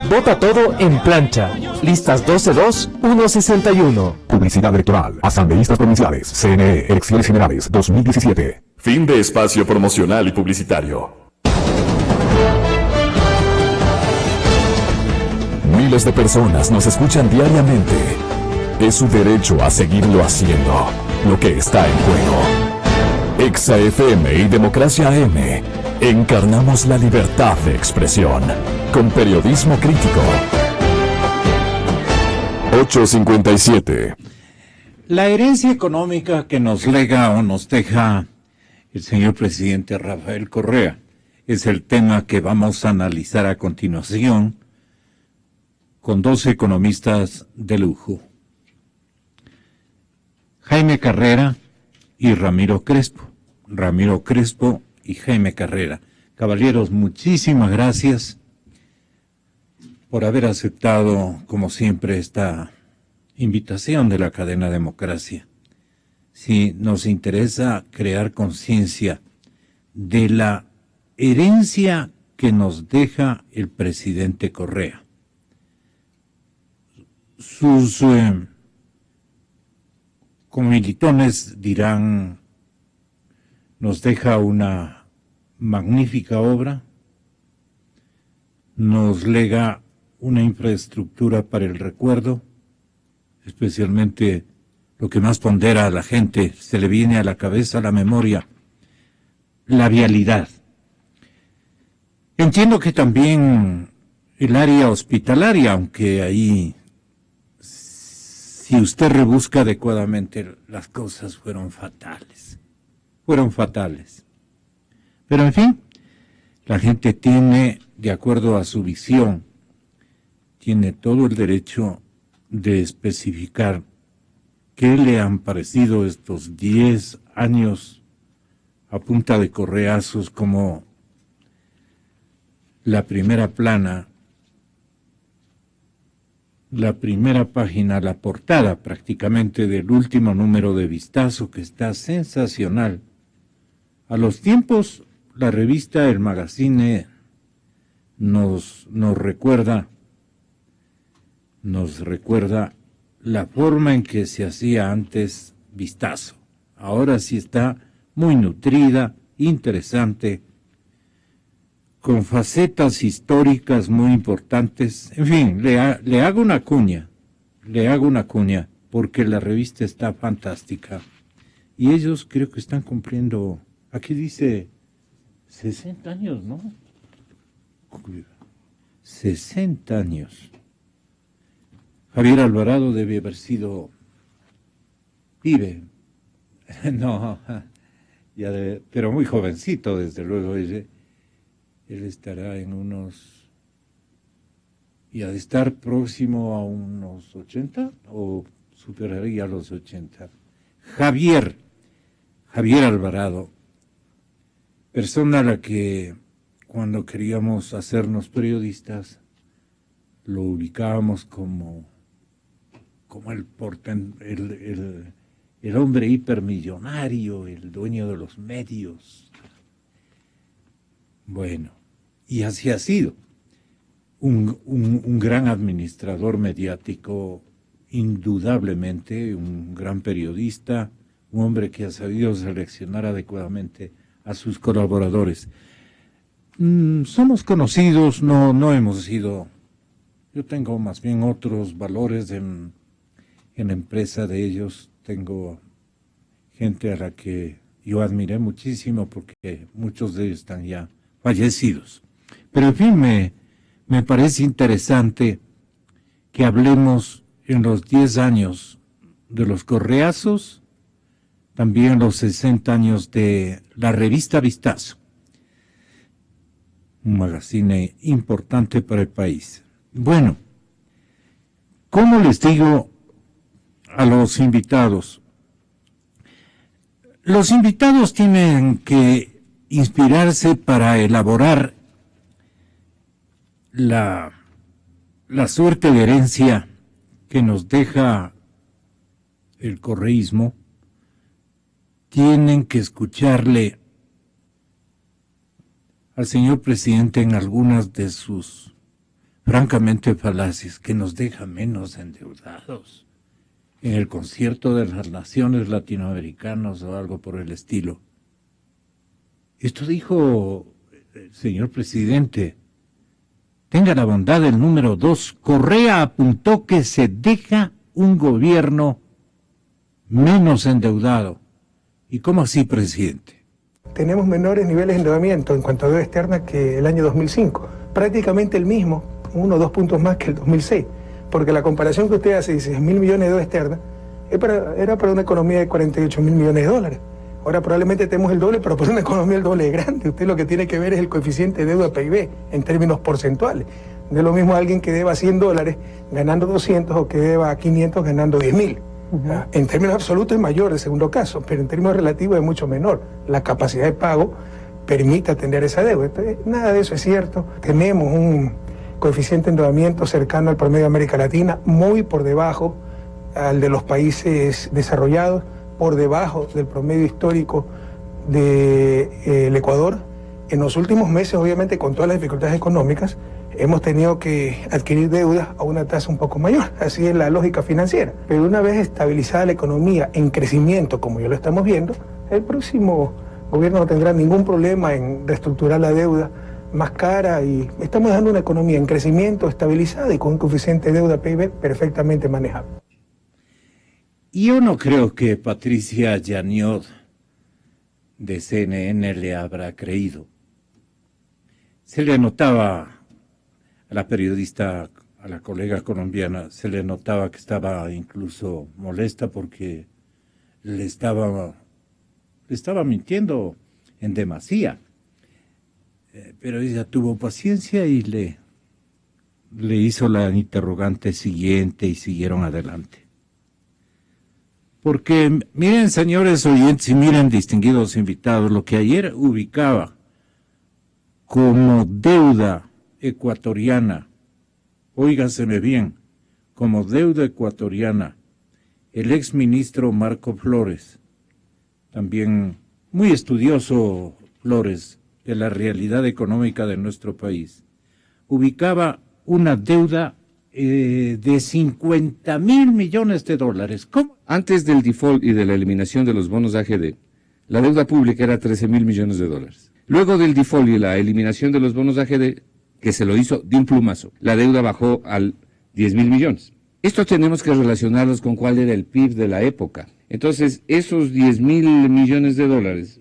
Vota todo en plancha. Listas 12-2-161. Publicidad electoral. Asambleístas provinciales. CNE. Elecciones Generales 2017. Fin de espacio promocional y publicitario. Miles de personas nos escuchan diariamente. Es su derecho a seguirlo haciendo. Lo que está en juego. Exa FM y Democracia AM. Encarnamos la libertad de expresión. Con periodismo crítico. 857. La herencia económica que nos lega o nos deja el señor presidente Rafael Correa es el tema que vamos a analizar a continuación con dos economistas de lujo, Jaime Carrera y Ramiro Crespo. Ramiro Crespo y Jaime Carrera. Caballeros, muchísimas gracias por haber aceptado, como siempre, esta invitación de la cadena Democracia. Si nos interesa crear conciencia de la herencia que nos deja el presidente Correa. Sus comilitones dirán, nos deja una magnífica obra, nos lega una infraestructura para el recuerdo, especialmente lo que más pondera a la gente, se le viene a la cabeza, a la memoria, la vialidad. Entiendo que también el área hospitalaria, aunque ahí, si usted rebusca adecuadamente, las cosas fueron fatales. Pero en fin, la gente tiene, de acuerdo a su visión, tiene todo el derecho de especificar qué le han parecido estos 10 años a punta de correazos, como la primera plana, la primera página, la portada prácticamente del último número de Vistazo, que está sensacional. A los tiempos, la revista El Magazine nos recuerda la forma en que se hacía antes Vistazo. Ahora sí está muy nutrida, interesante, con facetas históricas muy importantes. En fin, le hago una cuña, porque la revista está fantástica. Y ellos creo que están cumpliendo, aquí dice 60 años, ¿no? 60 años. Javier Alvarado debe haber sido pibe, no, pero muy jovencito, desde luego. Él estará en unos, y ha de estar próximo a unos 80, o superaría los 80. Javier Alvarado, persona a la que cuando queríamos hacernos periodistas, lo ubicábamos como el hombre hipermillonario, el dueño de los medios. Bueno, y así ha sido. Un gran administrador mediático, indudablemente, un gran periodista, un hombre que ha sabido seleccionar adecuadamente a sus colaboradores. Somos conocidos, no hemos sido. Yo tengo más bien otros valores en la empresa de ellos. Tengo gente a la que yo admiré muchísimo, porque muchos de ellos están ya fallecidos. Pero en fin, me parece interesante que hablemos en los 10 años de los correazos, también los 60 años de la revista Vistazo, un magazine importante para el país. Bueno, ¿cómo les digo a los invitados? Los invitados tienen que inspirarse para elaborar la suerte de herencia que nos deja el correísmo. Tienen que escucharle al señor presidente en algunas de sus francamente falaces, que nos deja menos endeudados en el concierto de las naciones latinoamericanas o algo por el estilo. Esto dijo el señor presidente. Tenga la bondad el número 2. Correa apuntó que se deja un gobierno menos endeudado. ¿Y cómo así, presidente? Tenemos menores niveles de endeudamiento en cuanto a deuda externa que el año 2005. Prácticamente el mismo, 1 o 2 puntos más que el 2006. Porque la comparación que usted hace, 16.000 millones de deuda externa, era para una economía de 48.000 millones de dólares. Ahora probablemente tenemos el doble, pero para una economía el doble de grande. Usted lo que tiene que ver es el coeficiente de deuda PIB en términos porcentuales. No es lo mismo alguien que deba $100 ganando 200 o que deba 500 ganando 10.000. En términos absolutos es mayor el segundo caso, pero en términos relativos es mucho menor. La capacidad de pago permite atender esa deuda. Entonces, nada de eso es cierto. Tenemos un coeficiente de endeudamiento cercano al promedio de América Latina, muy por debajo al de los países desarrollados, por debajo del promedio histórico del Ecuador. En los últimos meses, obviamente, con todas las dificultades económicas, hemos tenido que adquirir deudas a una tasa un poco mayor. Así es la lógica financiera. Pero una vez estabilizada la economía en crecimiento, como ya lo estamos viendo, el próximo gobierno no tendrá ningún problema en reestructurar la deuda más cara y estamos dejando una economía en crecimiento, estabilizada y con un coeficiente de deuda PIB perfectamente manejable. Yo no creo que Patricia Yaniot de CNN le habrá creído. Se le notaba a la periodista, a la colega colombiana, se le notaba que estaba incluso molesta porque le estaba mintiendo en demasía. Pero ella tuvo paciencia y le hizo la interrogante siguiente y siguieron adelante. Porque miren, señores oyentes, y miren, distinguidos invitados, lo que ayer ubicaba como deuda ecuatoriana, óigaseme bien, como deuda ecuatoriana, el exministro Marco Flores, también muy estudioso Flores de la realidad económica de nuestro país, ubicaba una deuda de 50.000 millones de dólares. ¿Cómo? Antes del default y de la eliminación de los bonos AGD, la deuda pública era 13.000 millones de dólares. Luego del default y la eliminación de los bonos AGD, que se lo hizo de un plumazo, la deuda bajó al 10.000 millones. Esto tenemos que relacionarlos con cuál era el PIB de la época. Entonces, esos 10.000 millones de dólares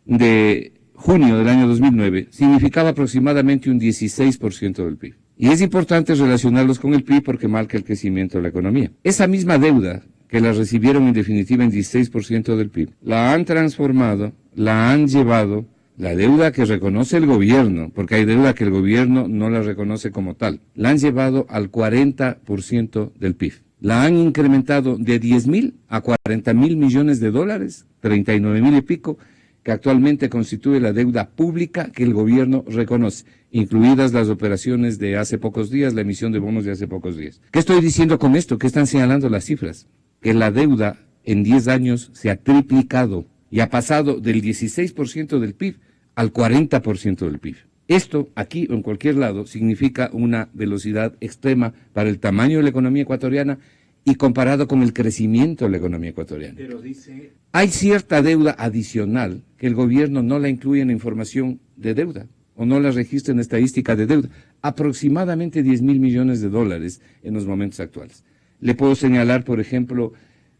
de junio del año 2009 significaba aproximadamente un 16% del PIB. Y es importante relacionarlos con el PIB porque marca el crecimiento de la economía. Esa misma deuda, que la recibieron en definitiva en 16% del PIB, la han transformado, la han llevado, la deuda que reconoce el gobierno, porque hay deuda que el gobierno no la reconoce como tal, la han llevado al 40% del PIB. La han incrementado de 10.000 a 40.000 millones de dólares, 39.000 y pico, que actualmente constituye la deuda pública que el gobierno reconoce, incluidas las operaciones de hace pocos días, la emisión de bonos de hace pocos días. ¿Qué estoy diciendo con esto? ¿Qué están señalando las cifras? Que la deuda en 10 años se ha triplicado y ha pasado del 16% del PIB al 40% del PIB. Esto, aquí o en cualquier lado, significa una velocidad extrema para el tamaño de la economía ecuatoriana y comparado con el crecimiento de la economía ecuatoriana. Pero dice... Hay cierta deuda adicional que el gobierno no la incluye en la información de deuda o no la registra en estadística de deuda, aproximadamente 10.000 millones de dólares en los momentos actuales. Le puedo señalar, por ejemplo,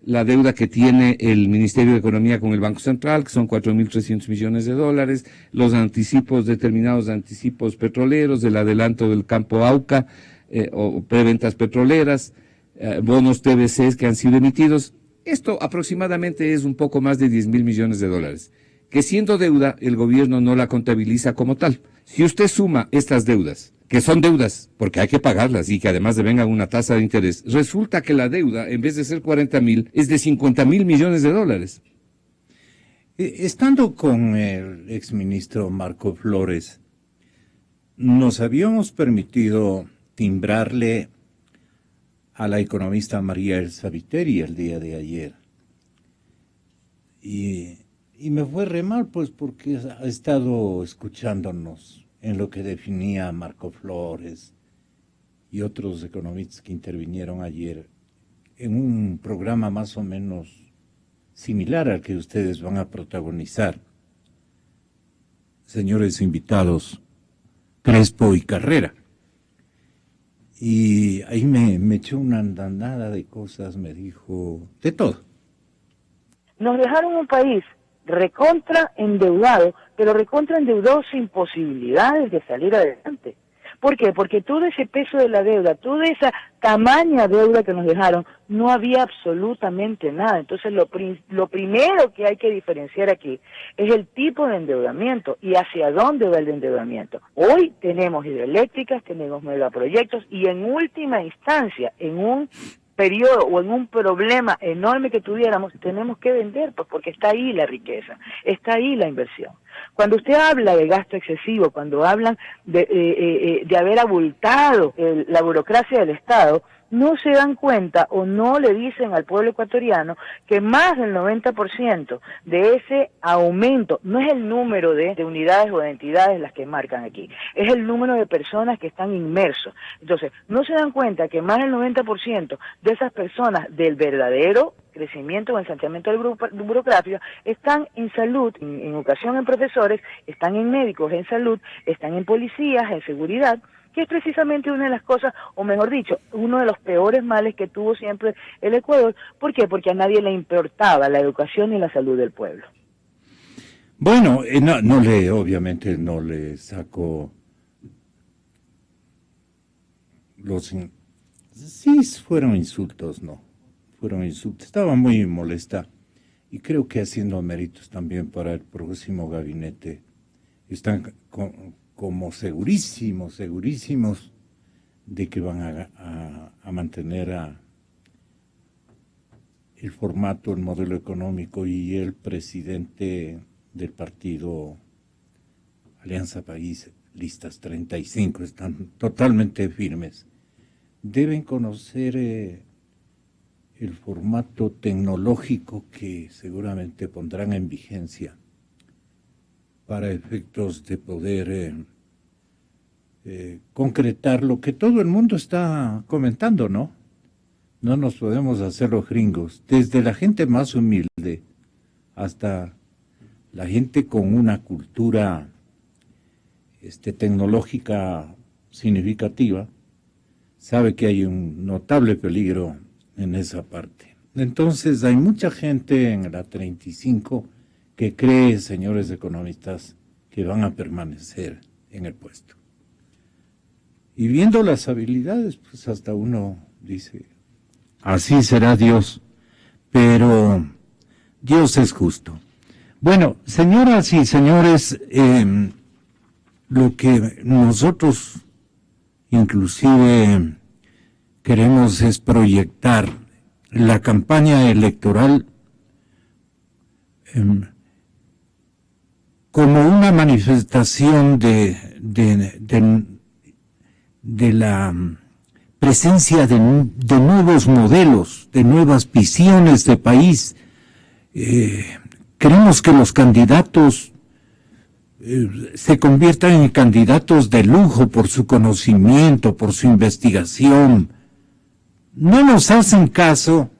la deuda que tiene el Ministerio de Economía con el Banco Central, que son 4.300 millones de dólares, los anticipos, determinados anticipos petroleros, el adelanto del campo AUCA o preventas petroleras, bonos TBCs que han sido emitidos. Esto aproximadamente es un poco más de 10.000 millones de dólares, que siendo deuda el gobierno no la contabiliza como tal. Si usted suma estas deudas, que son deudas porque hay que pagarlas y que además devengan una tasa de interés, resulta que la deuda, en vez de ser 40.000, es de 50.000 millones de dólares. Estando con el exministro Marco Flores, nos habíamos permitido timbrarle a la economista María Elsa Viteri el día de ayer. Y me fue re mal, pues, porque ha estado escuchándonos en lo que definía Marco Flores y otros economistas que intervinieron ayer en un programa más o menos similar al que ustedes van a protagonizar. Señores invitados, Crespo y Carrera. Y ahí me echó una andanada de cosas, me dijo de todo. Nos dejaron un país recontra endeudado, pero recontra endeudado sin posibilidades de salir adelante. ¿Por qué? Porque todo ese peso de la deuda, toda esa tamaña deuda que nos dejaron, no había absolutamente nada. Entonces lo primero que hay que diferenciar aquí es el tipo de endeudamiento y hacia dónde va el endeudamiento. Hoy tenemos hidroeléctricas, tenemos megaproyectos y en última instancia, en un periodo o en un problema enorme que tuviéramos, tenemos que vender, pues porque está ahí la riqueza, está ahí la inversión. Cuando usted habla de gasto excesivo, cuando hablan de haber abultado la burocracia del Estado, no se dan cuenta o no le dicen al pueblo ecuatoriano que más del 90% de ese aumento, no es el número de unidades o de entidades las que marcan aquí, es el número de personas que están inmersos. Entonces, no se dan cuenta que más del 90% de esas personas del verdadero crecimiento o ensanchamiento del burocracia están en salud, en educación, en profesores, están en médicos, en salud, están en policías, en seguridad, que es precisamente una de las cosas, o mejor dicho, uno de los peores males que tuvo siempre el Ecuador. ¿Por qué? Porque a nadie le importaba la educación y la salud del pueblo. Bueno, obviamente no le saco los... Sí fueron insultos, no. Fueron insultos. Estaba muy molesta y creo que haciendo méritos también para el próximo gabinete. Están como segurísimos de que van a mantener el formato, el modelo económico, y el presidente del partido Alianza País, listas 35, están totalmente firmes. Deben conocer el formato tecnológico que seguramente pondrán en vigencia para efectos de poder concretar lo que todo el mundo está comentando, ¿no? No nos podemos hacer los gringos, desde la gente más humilde hasta la gente con una cultura tecnológica significativa, sabe que hay un notable peligro en esa parte. Entonces hay mucha gente en la 35 que cree, señores economistas, que van a permanecer en el puesto. Y viendo las habilidades, pues hasta uno dice, así será Dios, pero Dios es justo. Bueno, señoras y señores, lo que nosotros inclusive queremos es proyectar la campaña electoral como una manifestación de la presencia de nuevos modelos, de nuevas visiones de país. Queremos que los candidatos se conviertan en candidatos de lujo por su conocimiento, por su investigación. No nos hacen caso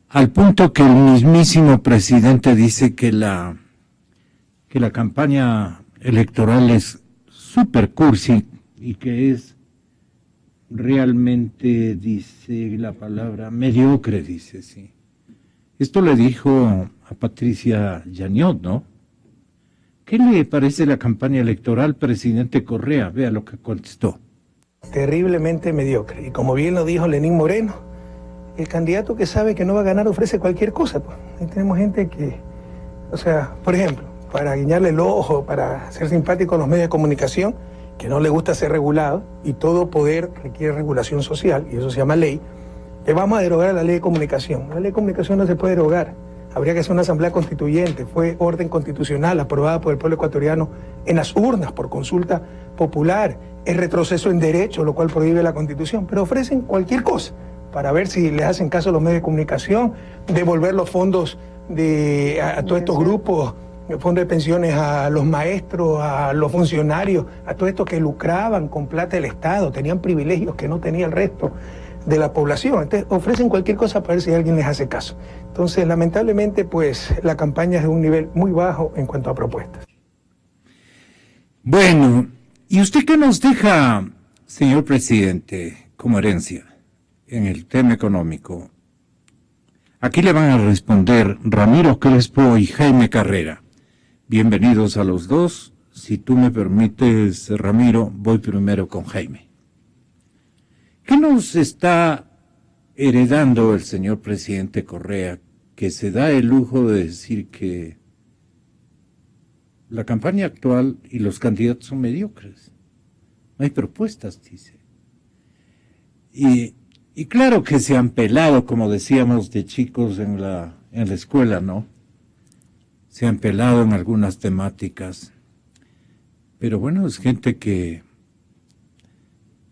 al punto que el mismísimo presidente dice que la campaña electoral es super cursi y que es realmente, dice la palabra, mediocre, dice, sí. Esto le dijo a Patricia Yaniot, ¿no? ¿Qué le parece la campaña electoral, presidente Correa? Vea lo que contestó. Terriblemente mediocre. Y como bien lo dijo Lenín Moreno, el candidato que sabe que no va a ganar ofrece cualquier cosa, pues. Ahí tenemos gente que, o sea, por ejemplo, para guiñarle el ojo, para ser simpático a los medios de comunicación, que no le gusta ser regulado, y todo poder requiere regulación social, y eso se llama ley, que vamos a derogar la ley de comunicación. La ley de comunicación no se puede derogar. Habría que hacer una asamblea constituyente. Fue orden constitucional aprobada por el pueblo ecuatoriano en las urnas por consulta popular. Es retroceso en derecho, lo cual prohíbe la Constitución. Pero ofrecen cualquier cosa para ver si les hacen caso a los medios de comunicación, devolver los fondos a todos estos grupos el fondo de pensiones a los maestros, a los funcionarios, a todos estos que lucraban con plata del Estado, tenían privilegios que no tenía el resto de la población. Entonces ofrecen cualquier cosa para ver si alguien les hace caso. Entonces, lamentablemente, pues la campaña es de un nivel muy bajo en cuanto a propuestas. Bueno, ¿y usted qué nos deja, señor presidente, como herencia en el tema económico? Aquí le van a responder Ramiro Crespo y Jaime Carrera. Bienvenidos a los dos. Si tú me permites, Ramiro, voy primero con Jaime. ¿Qué nos está heredando el señor presidente Correa, que se da el lujo de decir que la campaña actual y los candidatos son mediocres? No hay propuestas, dice. Y claro que se han pelado, como decíamos de chicos en la escuela, ¿no? Se han pelado en algunas temáticas. Pero bueno, es gente que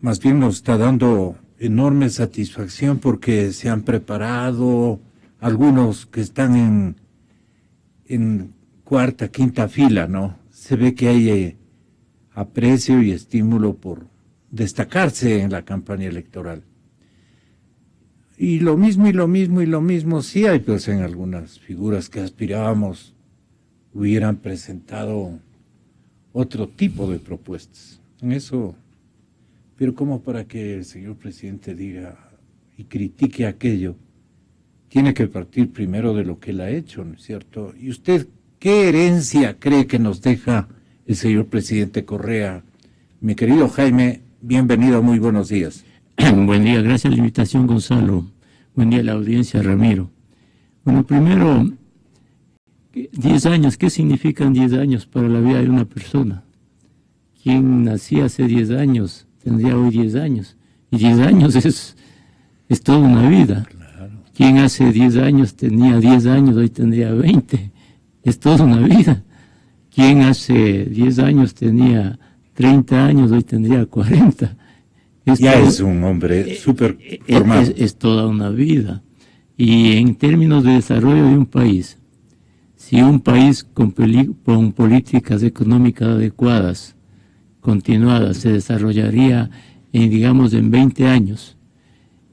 más bien nos está dando enorme satisfacción porque se han preparado, algunos que están en cuarta, quinta fila, ¿no? Se ve que hay aprecio y estímulo por destacarse en la campaña electoral. Y lo mismo, sí hay pues en algunas figuras que aspirábamos hubieran presentado otro tipo de propuestas. En eso, pero como para que el señor presidente diga y critique aquello, tiene que partir primero de lo que él ha hecho, ¿no es cierto? ¿Y usted qué herencia cree que nos deja el señor presidente Correa? Mi querido Jaime, bienvenido, muy buenos días. Buen día, gracias a la invitación, Gonzalo. Buen día a la audiencia, Ramiro. Bueno, primero, 10 años, ¿qué significan 10 años para la vida de una persona? Quien nacía hace 10 años tendría hoy 10 años. Y 10 años es toda una vida. Claro. Quien hace 10 años tenía 10 años, hoy tendría 20. Es toda una vida. Quien hace 10 años tenía 30 años, hoy tendría 40. Es un hombre súper formado. Es toda una vida. Y en términos de desarrollo de un país, si un país con políticas económicas adecuadas, continuadas, se desarrollaría en 20 años,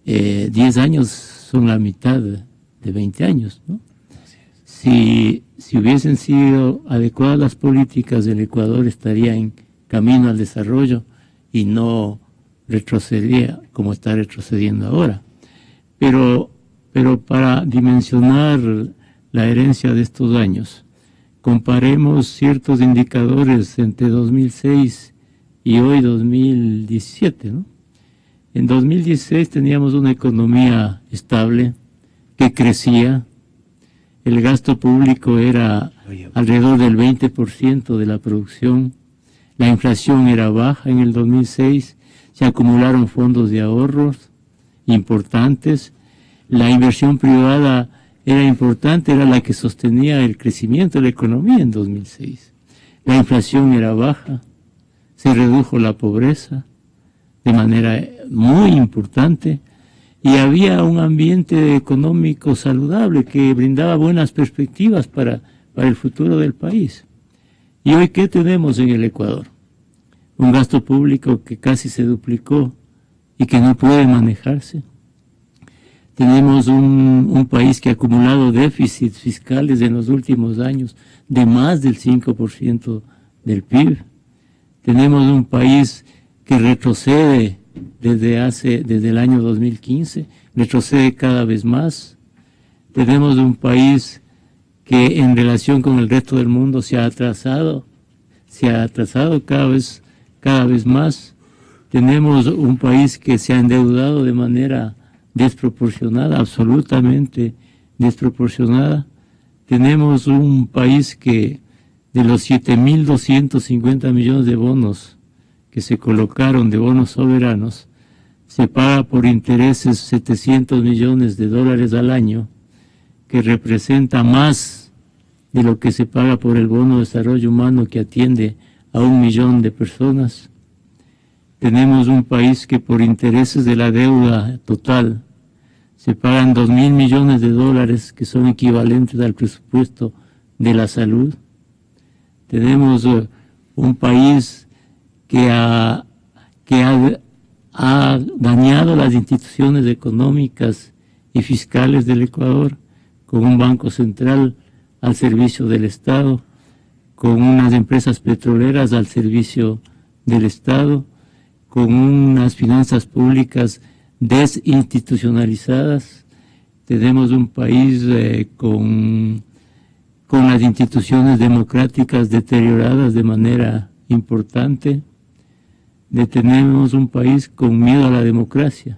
10 años son la mitad de 20 años, ¿no? Si hubiesen sido adecuadas las políticas, el Ecuador estaría en camino al desarrollo y no retrocedería como está retrocediendo ahora. Pero para dimensionar la herencia de estos años, comparemos ciertos indicadores entre 2006 y hoy 2017, ¿no? En 2016 teníamos una economía estable que crecía, el gasto público era alrededor del 20% de la producción, la inflación era baja en el 2006, se acumularon fondos de ahorros importantes, la inversión privada era importante, era la que sostenía el crecimiento de la economía en 2006. La inflación era baja, se redujo la pobreza de manera muy importante y había un ambiente económico saludable que brindaba buenas perspectivas para el futuro del país. ¿Y hoy qué tenemos en el Ecuador? Un gasto público que casi se duplicó y que no puede manejarse. Tenemos un país que ha acumulado déficits fiscales en los últimos años de más del 5% del PIB. Tenemos un país que retrocede desde el año 2015, retrocede cada vez más. Tenemos un país que en relación con el resto del mundo se ha atrasado cada vez más. Tenemos un país que se ha endeudado de manera desproporcionada, absolutamente desproporcionada. Tenemos un país que de los 7.250 millones de bonos que se colocaron, de bonos soberanos, se paga por intereses 700 millones de dólares al año, que representa más de lo que se paga por el bono de desarrollo humano que atiende a 1 millón de personas. Tenemos un país que por intereses de la deuda total se pagan 2.000 millones de dólares, que son equivalentes al presupuesto de la salud. Tenemos un país que ha dañado las instituciones económicas y fiscales del Ecuador, con un banco central al servicio del Estado, con unas empresas petroleras al servicio del Estado, con unas finanzas públicas desinstitucionalizadas. Tenemos un país con las instituciones democráticas deterioradas de manera importante. Tenemos un país con miedo a la democracia,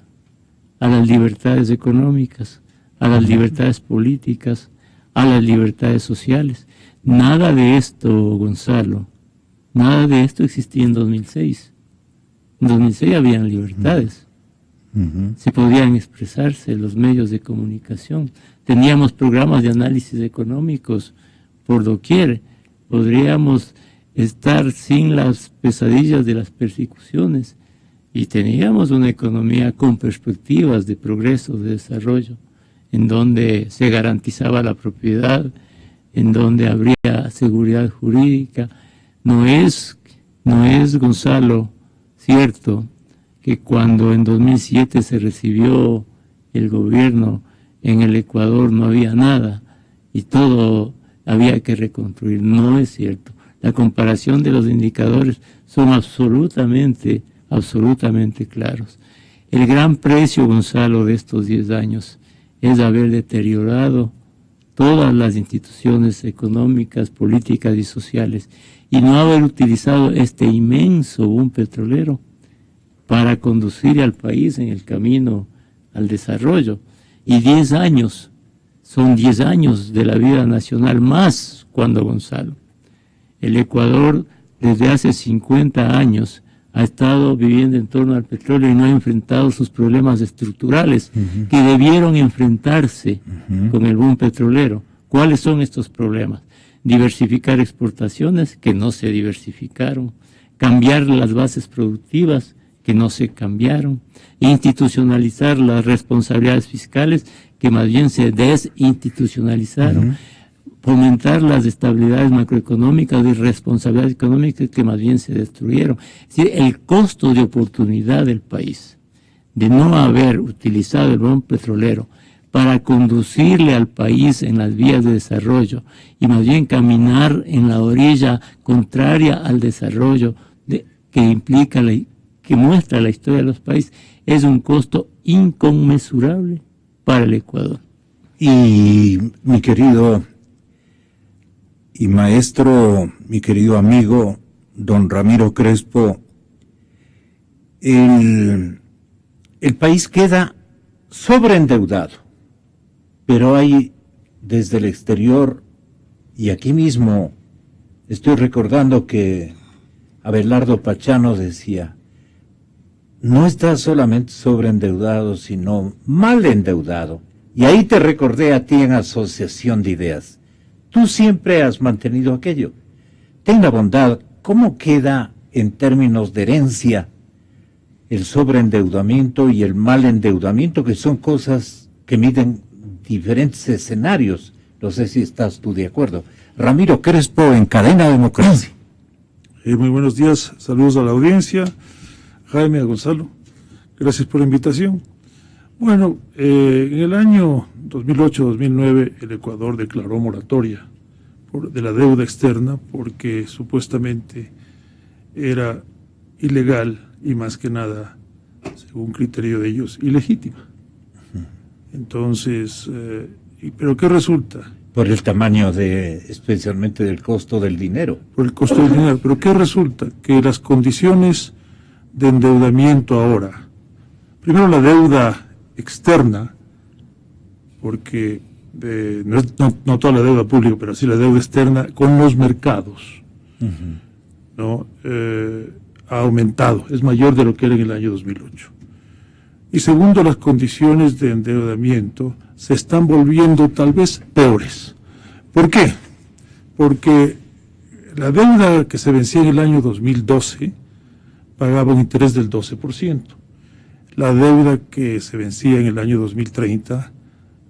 a las libertades económicas, a las libertades políticas, a las libertades sociales. Nada de esto, Gonzalo, nada de esto existía en 2006. En 2006 habían libertades. Se podían expresarse los medios de comunicación. Teníamos programas de análisis económicos por doquier. Podríamos estar sin las pesadillas de las persecuciones y teníamos una economía con perspectivas de progreso, de desarrollo, en donde se garantizaba la propiedad, en donde habría seguridad jurídica. No es, Gonzalo, cierto que cuando en 2007 se recibió el gobierno en el Ecuador no había nada y todo había que reconstruir. No es cierto. La comparación de los indicadores son absolutamente claros. El gran precio, Gonzalo, de estos 10 años es haber deteriorado todas las instituciones económicas, políticas y sociales y no haber utilizado este inmenso boom petrolero para conducir al país en el camino al desarrollo. Y 10 años, son 10 años de la vida nacional más, cuando, Gonzalo, el Ecuador desde hace 50 años ha estado viviendo en torno al petróleo y no ha enfrentado sus problemas estructurales que debieron enfrentarse con el boom petrolero. ¿Cuáles son estos problemas? Diversificar exportaciones, que no se diversificaron, cambiar las bases productivas, que no se cambiaron, institucionalizar las responsabilidades fiscales, que más bien se desinstitucionalizaron, fomentar las estabilidades macroeconómicas y responsabilidades económicas, que más bien se destruyeron. Es decir, el costo de oportunidad del país de no haber utilizado el boom petrolero para conducirle al país en las vías de desarrollo y más bien caminar en la orilla contraria al desarrollo que implica que muestra la historia de los países, es un costo inconmensurable para el Ecuador. Y mi querido y maestro, mi querido amigo, don Ramiro Crespo, el país queda sobreendeudado, pero hay desde el exterior, y aquí mismo estoy recordando que Abelardo Pachano decía, no está solamente sobreendeudado, sino mal endeudado. Y ahí te recordé a ti en Asociación de Ideas. Tú siempre has mantenido aquello. Ten la bondad, ¿cómo queda en términos de herencia el sobreendeudamiento y el mal endeudamiento, que son cosas que miden diferentes escenarios? No sé si estás tú de acuerdo. Ramiro Crespo en Cadena Democracia. Muy buenos días, saludos a la audiencia, Jaime, a Gonzalo, gracias por la invitación. Bueno, en el año 2008-2009 el Ecuador declaró moratoria de la deuda externa porque supuestamente era ilegal y más que nada, según criterio de ellos, ilegítima. Entonces, ¿pero qué resulta? Por el tamaño especialmente del costo del dinero. Por el costo del dinero. ¿Pero qué resulta? Que las condiciones de endeudamiento ahora, primero la deuda externa, porque no toda la deuda pública, pero sí la deuda externa con los mercados, ¿no? Ha aumentado, es mayor de lo que era en el año 2008. Y segundo, las condiciones de endeudamiento se están volviendo tal vez peores. ¿Por qué? Porque la deuda que se vencía en el año 2012 pagaba un interés del 12%. La deuda que se vencía en el año 2030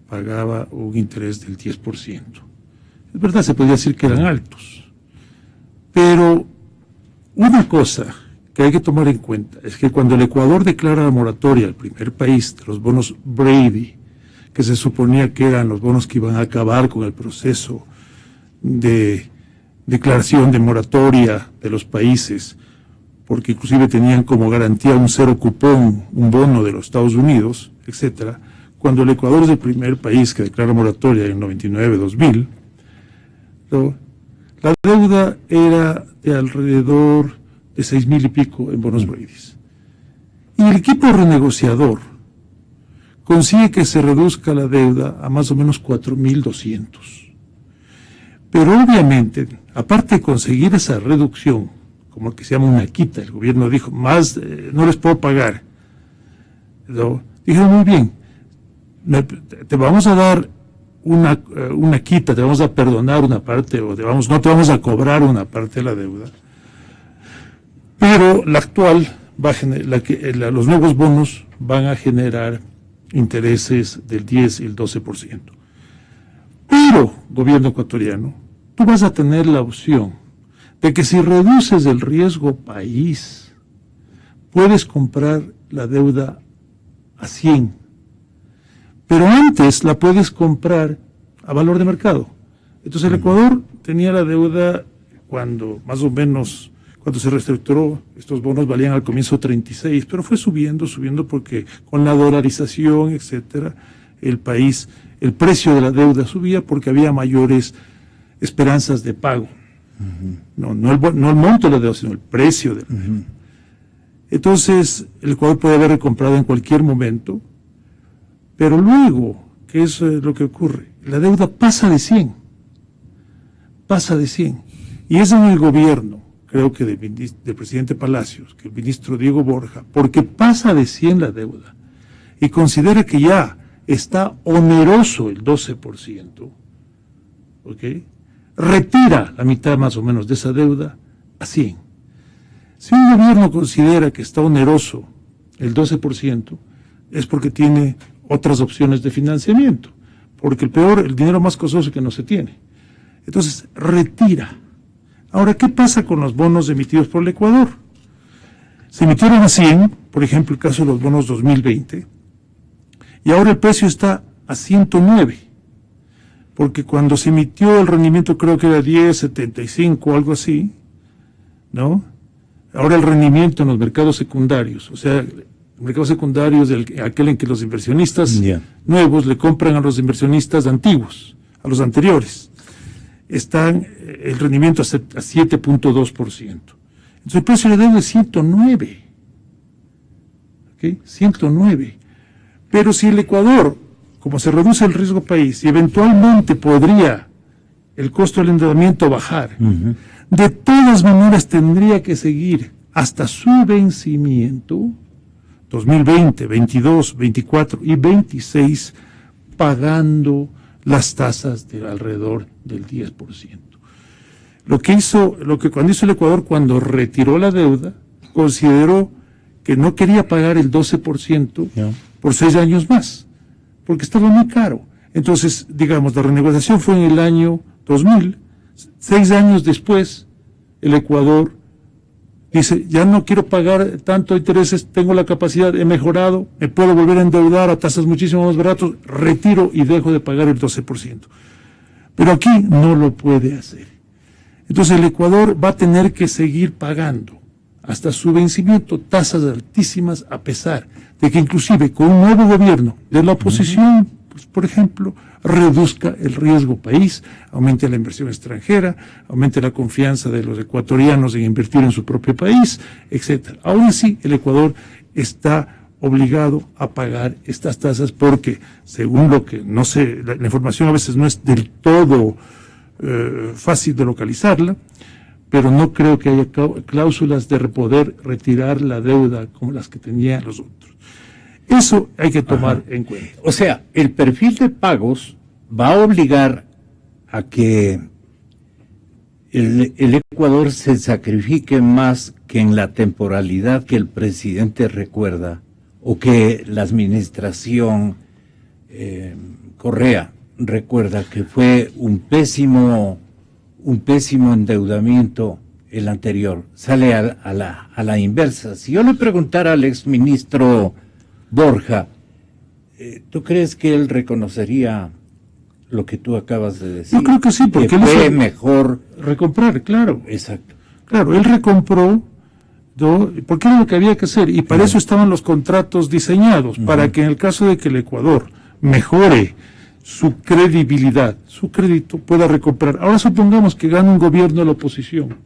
pagaba un interés del 10%. Es verdad, se podría decir que eran altos, Pero una cosa que hay que tomar en cuenta es que cuando el Ecuador declara la moratoria, el primer país de los bonos Brady, que se suponía que eran los bonos que iban a acabar con el proceso de declaración de moratoria de los países, porque inclusive tenían como garantía un cero cupón, un bono de los Estados Unidos, etcétera. Cuando el Ecuador es el primer país que declara moratoria en 99-2000, ¿no?, la deuda era de alrededor de 6,000 y pico en bonos Brady. Y el equipo renegociador consigue que se reduzca la deuda a más o menos 4,200. Pero obviamente, aparte de conseguir esa reducción, como que se llama una quita, el gobierno dijo, más no les puedo pagar. ¿No? Dijeron, muy bien, te vamos a dar una quita, te vamos a perdonar una parte, o no te vamos a cobrar una parte de la deuda. Pero la actual va a los nuevos bonos van a generar intereses del 10 y el 12%. Pero, gobierno ecuatoriano, tú vas a tener la opción de que si reduces el riesgo país, puedes comprar la deuda a 100. Pero antes la puedes comprar a valor de mercado. Entonces el Ecuador tenía la deuda cuando más o menos, cuando se reestructuró, estos bonos valían al comienzo 36, pero fue subiendo porque con la dolarización, etcétera, el precio de la deuda subía porque había mayores esperanzas de pago. No el monto de la deuda, sino el precio de la deuda. Entonces el Ecuador puede haber recomprado en cualquier momento, pero luego, ¿qué es lo que ocurre? La deuda pasa de 100. Y es en el gobierno, creo que del presidente Palacios, que el ministro Diego Borja, porque pasa de 100 la deuda y considera que ya está oneroso el 12%, ¿ok? Retira la mitad más o menos de esa deuda a 100. Si un gobierno considera que está oneroso el 12%, es porque tiene otras opciones de financiamiento, porque el dinero más costoso que no se tiene. Entonces, retira. Ahora, ¿qué pasa con los bonos emitidos por el Ecuador? Se emitieron a 100, por ejemplo, el caso de los bonos 2020, y ahora el precio está a 109, porque cuando se emitió el rendimiento creo que era 10,75 o algo así, ¿no? Ahora el rendimiento en los mercados secundarios, o sea, el mercado secundario es aquel en que los inversionistas nuevos le compran a los inversionistas antiguos, a los anteriores. El rendimiento a 7.2%. Entonces el precio de la deuda es 109. ¿Okay? 109. Pero si el Ecuador, como se reduce el riesgo país, y eventualmente podría el costo del endeudamiento bajar, de todas maneras tendría que seguir hasta su vencimiento, 2020, 22, 24 y 26, pagando las tasas de alrededor del 10%. Cuando hizo el Ecuador, cuando retiró la deuda, consideró que no quería pagar el 12% por 6 años más, porque estaba muy caro. Entonces, digamos, la renegociación fue en el año 2000, 6 años después, el Ecuador dice, ya no quiero pagar tanto intereses, tengo la capacidad, he mejorado, me puedo volver a endeudar a tasas muchísimo más baratas, retiro y dejo de pagar el 12%. Pero aquí no lo puede hacer. Entonces el Ecuador va a tener que seguir pagando hasta su vencimiento tasas altísimas, a pesar de que inclusive con un nuevo gobierno de la oposición, pues, por ejemplo, reduzca el riesgo país, aumente la inversión extranjera, aumente la confianza de los ecuatorianos en invertir en su propio país, etcétera. Aún así, el Ecuador está obligado a pagar estas tasas porque, según lo que no sé, la información a veces no es del todo fácil de localizarla, pero no creo que haya cláusulas de poder retirar la deuda como las que tenían los otros. Eso hay que tomar en cuenta. O sea, el perfil de pagos va a obligar a que el Ecuador se sacrifique más que en la temporalidad que el presidente recuerda o que la administración Correa recuerda, que fue un pésimo endeudamiento el anterior, sale a la inversa. Si yo le preguntara al exministro Borja, ¿tú crees que él reconocería lo que tú acabas de decir? Yo creo que sí, porque que él fue es mejor recomprar, claro. Exacto. Claro, él recompró, ¿no? Porque era lo que había que hacer, y para eso estaban los contratos diseñados, para que en el caso de que el Ecuador mejore su credibilidad, su crédito, pueda recomprar. Ahora supongamos que gana un gobierno de la oposición,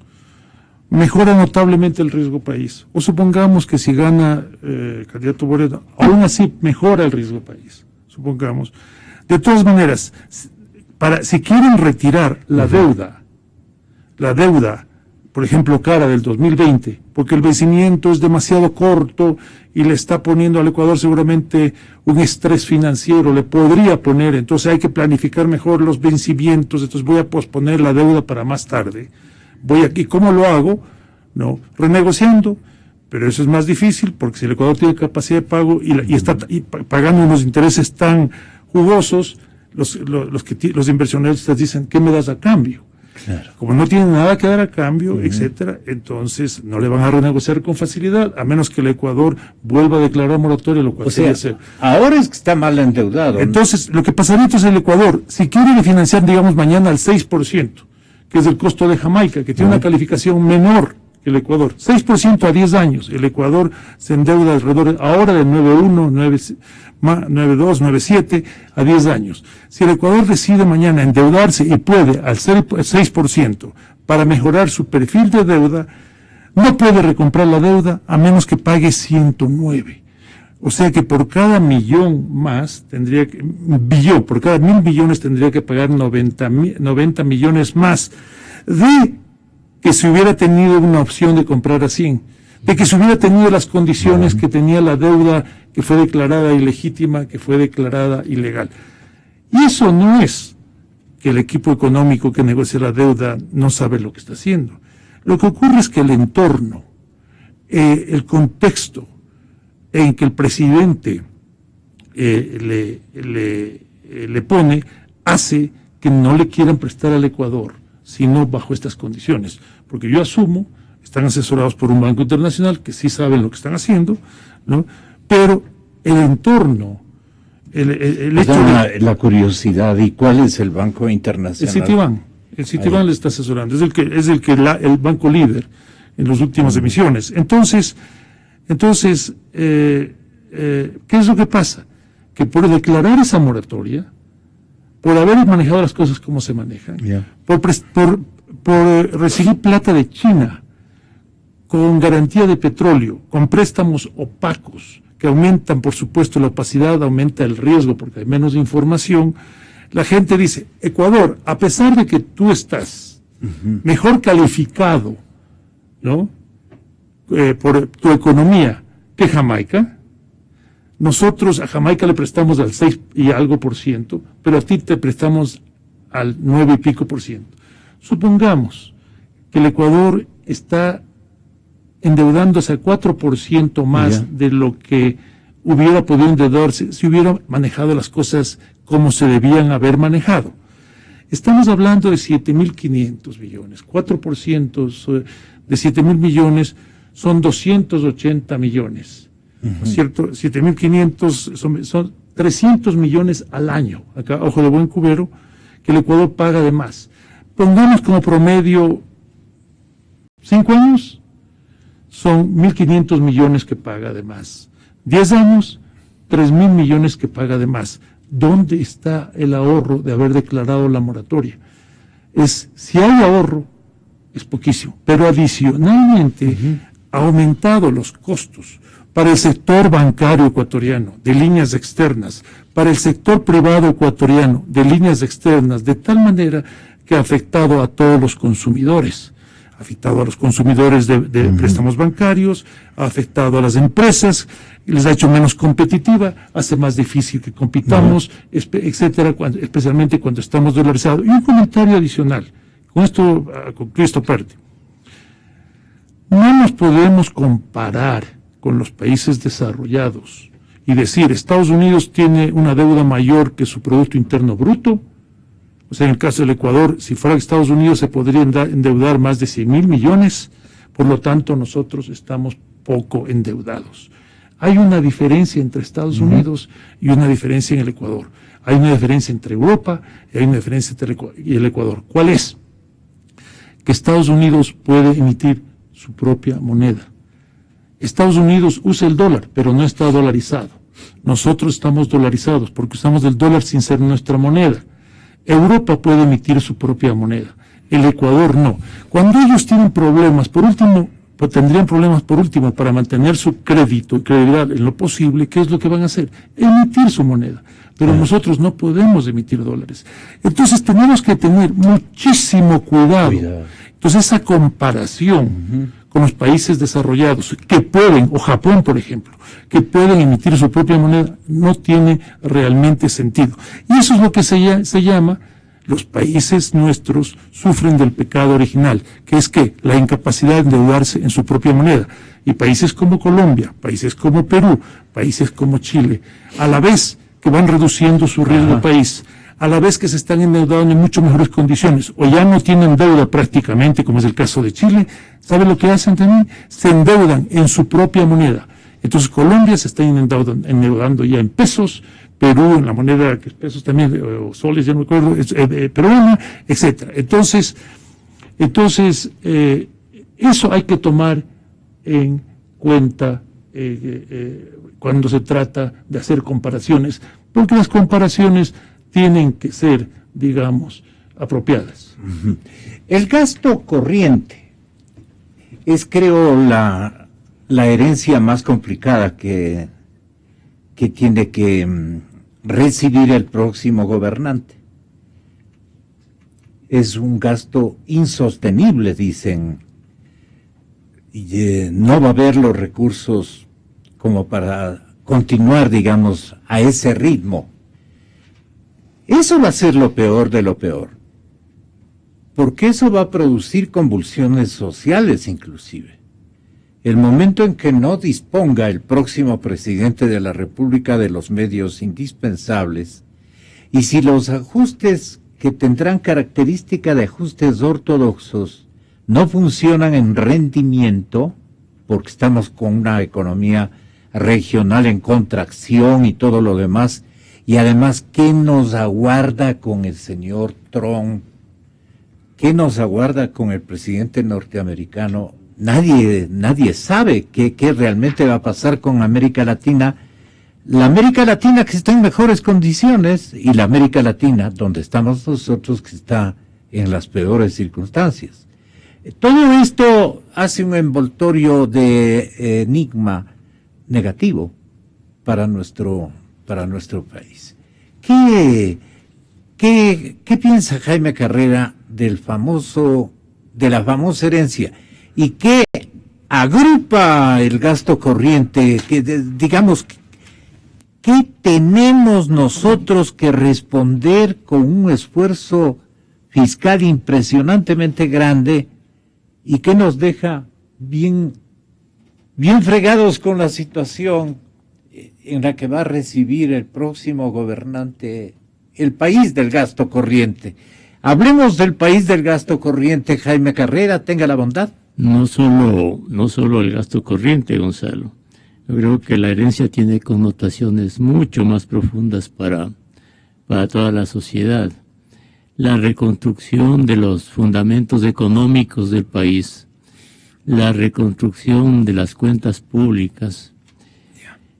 mejora notablemente el riesgo país, o supongamos que si gana el candidato Moreno, aún así mejora el riesgo país, supongamos. De todas maneras, si quieren retirar la deuda, por ejemplo, cara del 2020, porque el vencimiento es demasiado corto y le está poniendo al Ecuador seguramente un estrés financiero, le podría poner, entonces hay que planificar mejor los vencimientos, entonces voy a posponer la deuda para más tarde. ¿Y cómo lo hago? No, renegociando, pero eso es más difícil porque si el Ecuador tiene capacidad de pago y está pagando unos intereses tan jugosos, los inversionistas dicen, ¿qué me das a cambio? Claro. Como no tienen nada que dar a cambio, etcétera, entonces no le van a renegociar con facilidad, a menos que el Ecuador vuelva a declarar moratoria, lo cual sería hacer. Ahora es que está mal endeudado. Entonces, lo que pasaría entonces el Ecuador, si quiere refinanciar, digamos, mañana al 6%, que es el costo de Jamaica, que tiene una calificación menor que el Ecuador, 6% a 10 años, el Ecuador se endeuda alrededor ahora de 9.1, 9.2, 9.7 a 10 años. Si el Ecuador decide mañana endeudarse y puede al 6% para mejorar su perfil de deuda, no puede recomprar la deuda a menos que pague 109. O sea que por cada millón más por cada 1.000 millones tendría que pagar 90 millones más de que se hubiera tenido una opción de comprar a 100, de que se hubiera tenido las condiciones que tenía la deuda que fue declarada ilegítima, que fue declarada ilegal. Y eso no es que el equipo económico que negocia la deuda no sabe lo que está haciendo. Lo que ocurre es que el entorno, el contexto en que el presidente le pone, hace que no le quieran prestar al Ecuador, sino bajo estas condiciones. Porque yo asumo, están asesorados por un banco internacional que sí saben lo que están haciendo, ¿no? Pero el entorno, el hecho de... La curiosidad, ¿y cuál es el banco internacional? El Citibank le está asesorando, es el banco líder en las últimas emisiones. Entonces, ¿qué es lo que pasa? Que por declarar esa moratoria, por haber manejado las cosas como se manejan, por recibir plata de China con garantía de petróleo, con préstamos opacos que aumentan, por supuesto, la opacidad, aumenta el riesgo porque hay menos información, la gente dice, Ecuador, a pesar de que tú estás mejor calificado, ¿no? Por tu economía que Jamaica, nosotros a Jamaica le prestamos al 6 y algo %, pero a ti te prestamos al 9 y pico %. Supongamos que el Ecuador está endeudándose al 4% más de lo que hubiera podido endeudarse si hubiera manejado las cosas como se debían haber manejado. Estamos hablando de 7.500 millones. 4% de 7.000 millones son 280 millones. ¿No es cierto? 7.500 son 300 millones al año. Acá, ojo de buen cubero, que el Ecuador paga de más. Pongamos como promedio 5 años, son 1.500 millones que paga de más. 10 años, 3.000 millones que paga de más. ¿Dónde está el ahorro de haber declarado la moratoria? Si hay ahorro, es poquísimo, pero adicionalmente ha aumentado los costos para el sector bancario ecuatoriano de líneas externas, para el sector privado ecuatoriano de líneas externas, de tal manera que ha afectado a todos los consumidores. Ha afectado a los consumidores de préstamos bancarios, ha afectado a las empresas, les ha hecho menos competitiva, hace más difícil que compitamos, etcétera, especialmente cuando estamos dolarizados. Y un comentario adicional, con esto concluyo esta parte. No nos podemos comparar con los países desarrollados y decir, Estados Unidos tiene una deuda mayor que su Producto Interno Bruto, O sea, en el caso del Ecuador, si fuera Estados Unidos, se podría endeudar más de 100.000 millones, por lo tanto, nosotros estamos poco endeudados. Hay una diferencia entre Estados Unidos y una diferencia en el Ecuador. Hay una diferencia entre Europa y hay una diferencia entre el Ecuador. ¿Cuál es? Que Estados Unidos puede emitir su propia moneda. Estados Unidos usa el dólar, pero no está dolarizado. Nosotros estamos dolarizados porque usamos el dólar sin ser nuestra moneda. Europa puede emitir su propia moneda. El Ecuador no. Cuando ellos tienen problemas, tendrían problemas para mantener su crédito y credibilidad en lo posible, ¿qué es lo que van a hacer? Emitir su moneda. Pero nosotros no podemos emitir dólares. Entonces tenemos que tener muchísimo cuidado. Entonces esa comparación con los países desarrollados que pueden, o Japón por ejemplo, que pueden emitir su propia moneda, no tiene realmente sentido. Y eso es lo que se llama, los países nuestros sufren del pecado original, que es que la incapacidad de endeudarse en su propia moneda. Y países como Colombia, países como Perú, países como Chile, a la vez que van reduciendo su riesgo país, a la vez que se están endeudando en mucho mejores condiciones, o ya no tienen deuda prácticamente, como es el caso de Chile, ¿sabe lo que hacen también? Se endeudan en su propia moneda. Entonces Colombia se está endeudando ya en pesos, Perú en la moneda que es pesos también, o soles, ya no me acuerdo, peruana, etcétera. Entonces, eso hay que tomar en cuenta cuando se trata de hacer comparaciones, porque las comparaciones tienen que ser, digamos, apropiadas. El gasto corriente es, creo, la herencia más complicada que tiene que recibir el próximo gobernante. Es un gasto insostenible, dicen, y no va a haber los recursos como para continuar, digamos, a ese ritmo. Eso va a ser lo peor de lo peor, porque eso va a producir convulsiones sociales inclusive. El momento en que no disponga el próximo presidente de la República de los medios indispensables, y si los ajustes que tendrán característica de ajustes ortodoxos no funcionan en rendimiento, porque estamos con una economía regional en contracción y todo lo demás, y además, ¿qué nos aguarda con el señor Trump? ¿Qué nos aguarda con el presidente norteamericano? Nadie sabe qué realmente va a pasar con América Latina. La América Latina que está en mejores condiciones y la América Latina, donde estamos nosotros, que está en las peores circunstancias. Todo esto hace un envoltorio de enigma negativo para nuestro país. ¿Qué piensa Jaime Carrera de la famosa herencia? ¿Y qué agrupa el gasto corriente? Digamos, ¿qué tenemos nosotros que responder con un esfuerzo fiscal impresionantemente grande y que nos deja bien fregados con la situación en la que va a recibir el próximo gobernante el país del gasto corriente? Hablemos del país del gasto corriente, Jaime Carrera, tenga la bondad. No solo el gasto corriente, Gonzalo. Yo creo que la herencia tiene connotaciones mucho más profundas para toda la sociedad. La reconstrucción de los fundamentos económicos del país, la reconstrucción de las cuentas públicas,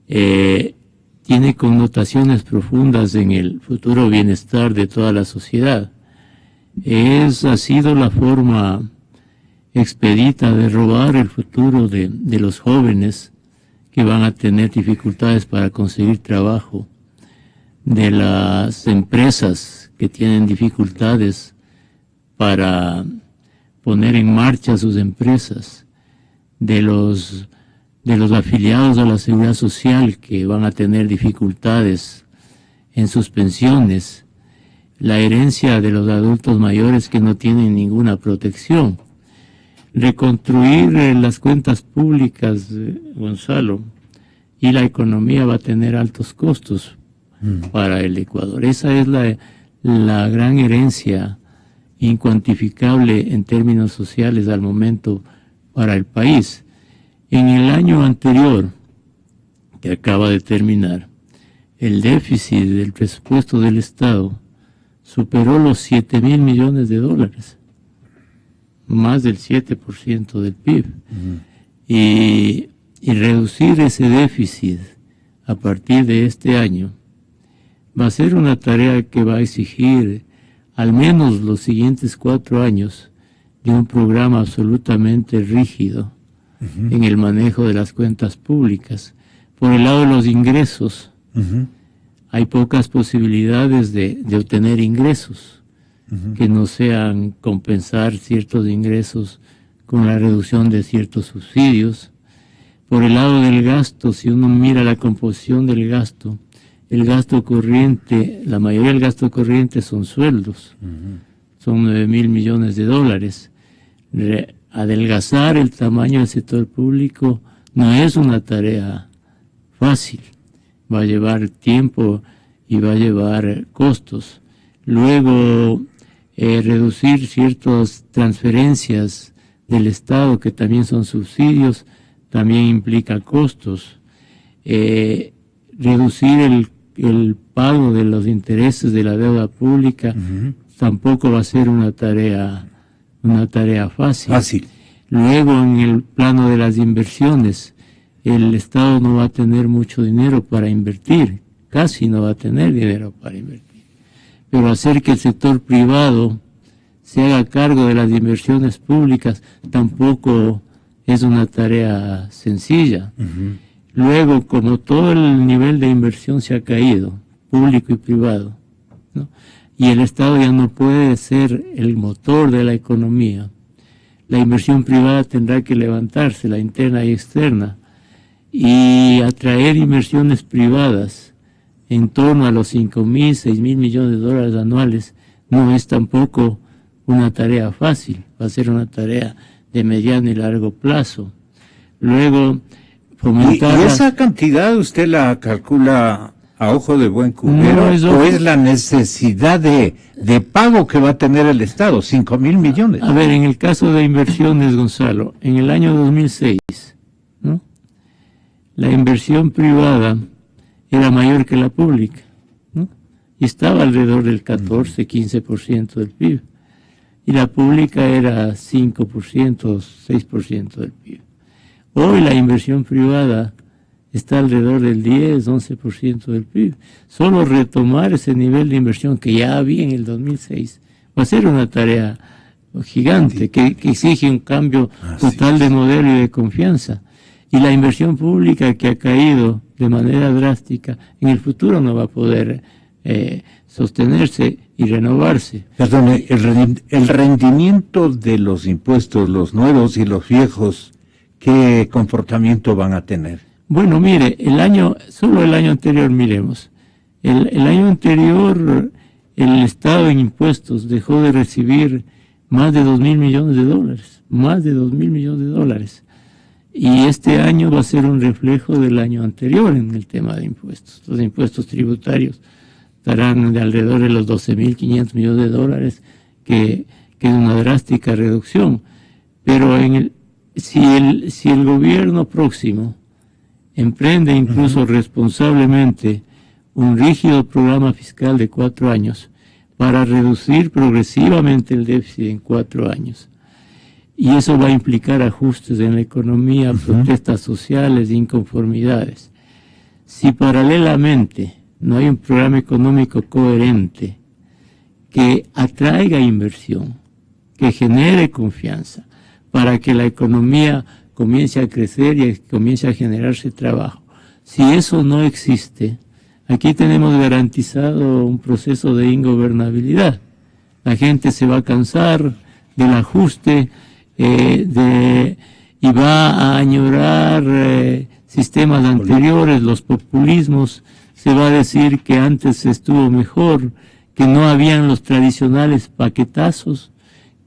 tiene connotaciones profundas en el futuro bienestar de toda la sociedad. Ha sido la forma expedita de robar el futuro de los jóvenes que van a tener dificultades para conseguir trabajo, de las empresas que tienen dificultades para poner en marcha sus empresas, de los afiliados a la seguridad social que van a tener dificultades en sus pensiones, la herencia de los adultos mayores que no tienen ninguna protección. Reconstruir las cuentas públicas, Gonzalo, y la economía va a tener altos costos para el Ecuador. Esa es la gran herencia incuantificable en términos sociales al momento para el país. En el año anterior, que acaba de terminar, el déficit del presupuesto del Estado superó los 7.000 millones de dólares, más del 7% del PIB. Y reducir ese déficit a partir de este año va a ser una tarea que va a exigir al menos los siguientes 4 años de un programa absolutamente rígido en el manejo de las cuentas públicas. Por el lado de los ingresos, hay pocas posibilidades de obtener ingresos que no sean compensar ciertos ingresos con la reducción de ciertos subsidios. Por el lado del gasto, si uno mira la composición del gasto, el gasto corriente, la mayoría del gasto corriente son sueldos, son 9.000 millones de dólares. Adelgazar el tamaño del sector público no es una tarea fácil, va a llevar tiempo y va a llevar costos. Luego, reducir ciertas transferencias del Estado, que también son subsidios, también implica costos. Reducir el pago de los intereses de la deuda pública tampoco va a ser una tarea fácil. Luego, en el plano de las inversiones, el Estado no va a tener mucho dinero para invertir, casi no va a tener dinero para invertir. Pero hacer que el sector privado se haga cargo de las inversiones públicas tampoco es una tarea sencilla. Luego, como todo el nivel de inversión se ha caído, público y privado, ¿no?, y el Estado ya no puede ser el motor de la economía, la inversión privada tendrá que levantarse, la interna y externa, y atraer inversiones privadas en torno a los 5.000, 6.000 millones de dólares anuales no es tampoco una tarea fácil, va a ser una tarea de mediano y largo plazo. Luego, fomentar... ¿Y esa cantidad usted la calcula a ojo de buen cubero, o es la necesidad de pago que va a tener el Estado, 5.000 millones? A ver, en el caso de inversiones, Gonzalo, en el año 2006, ¿no?, la inversión privada era mayor que la pública, ¿no?, y estaba alrededor del 14, 15% del PIB, y la pública era 5%, 6% del PIB. Hoy la inversión privada está alrededor del 10, 11% del PIB. Solo retomar ese nivel de inversión que ya había en el 2006 va a ser una tarea gigante que exige un cambio total de modelo y de confianza. Y la inversión pública que ha caído de manera drástica, en el futuro no va a poder sostenerse y renovarse. Perdone, el rendimiento de los impuestos, los nuevos y los viejos, ¿qué comportamiento van a tener? Bueno, mire, solo el año anterior miremos. El año anterior el Estado en impuestos dejó de recibir más de 2.000 millones de dólares, más de 2.000 millones de dólares. Y este año va a ser un reflejo del año anterior en el tema de impuestos. Los impuestos tributarios estarán de alrededor de los 12.500 millones de dólares, que es una drástica reducción. Pero si el gobierno próximo emprende incluso responsablemente un rígido programa fiscal de 4 años para reducir progresivamente el déficit en 4 años, y eso va a implicar ajustes en la economía, protestas sociales, inconformidades. Si paralelamente no hay un programa económico coherente que atraiga inversión, que genere confianza, para que la economía comience a crecer y comience a generarse trabajo. Si eso no existe, aquí tenemos garantizado un proceso de ingobernabilidad. La gente se va a cansar del ajuste y va a añorar sistemas anteriores, los populismos. Se va a decir que antes estuvo mejor, que no habían los tradicionales paquetazos,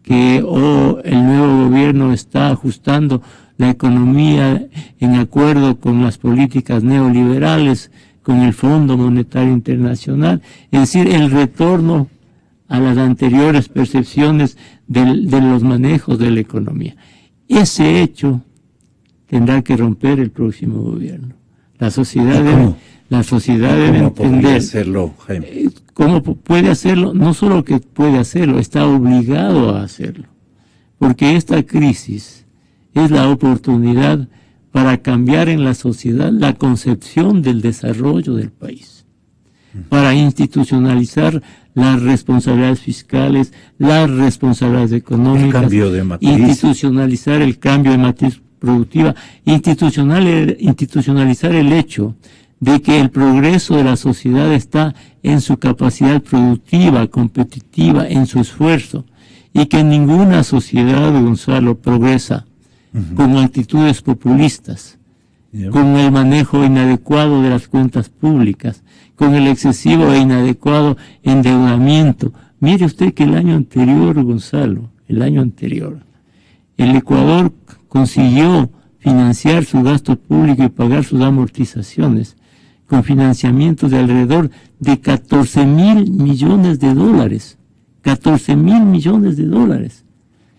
que el nuevo gobierno está ajustando la economía en acuerdo con las políticas neoliberales, con el Fondo Monetario Internacional. Es decir, el retorno a las anteriores percepciones de los manejos de la economía. Ese hecho tendrá que romper el próximo gobierno. La sociedad debe entender hacerlo, Jaime. cómo puede hacerlo. No solo que puede hacerlo, está obligado a hacerlo, porque esta crisis es la oportunidad para cambiar en la sociedad la concepción del desarrollo del país, para institucionalizar las responsabilidades fiscales, las responsabilidades económicas, el cambio de matriz, institucionalizar el cambio de matriz productiva, institucionalizar el hecho de que el progreso de la sociedad está en su capacidad productiva, competitiva, en su esfuerzo, y que ninguna sociedad, Gonzalo, progresa con actitudes populistas, con el manejo inadecuado de las cuentas públicas, con el excesivo e inadecuado endeudamiento. Mire usted que el año anterior, Gonzalo, el Ecuador consiguió financiar su gasto público y pagar sus amortizaciones con financiamientos de alrededor de 14.000 millones de dólares. 14.000 millones de dólares.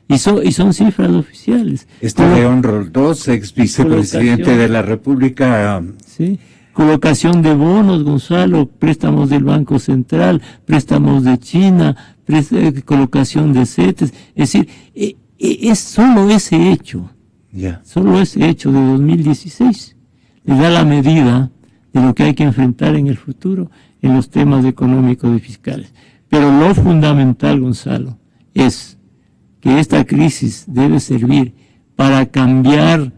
Y son cifras oficiales. León Roldós, ex vicepresidente de la República. Sí. Colocación de bonos, Gonzalo, préstamos del Banco Central, préstamos de China, colocación de CETES. Es decir, es solo ese hecho, solo ese hecho de 2016 le da la medida de lo que hay que enfrentar en el futuro en los temas económicos y fiscales. Pero lo fundamental, Gonzalo, es que esta crisis debe servir para cambiar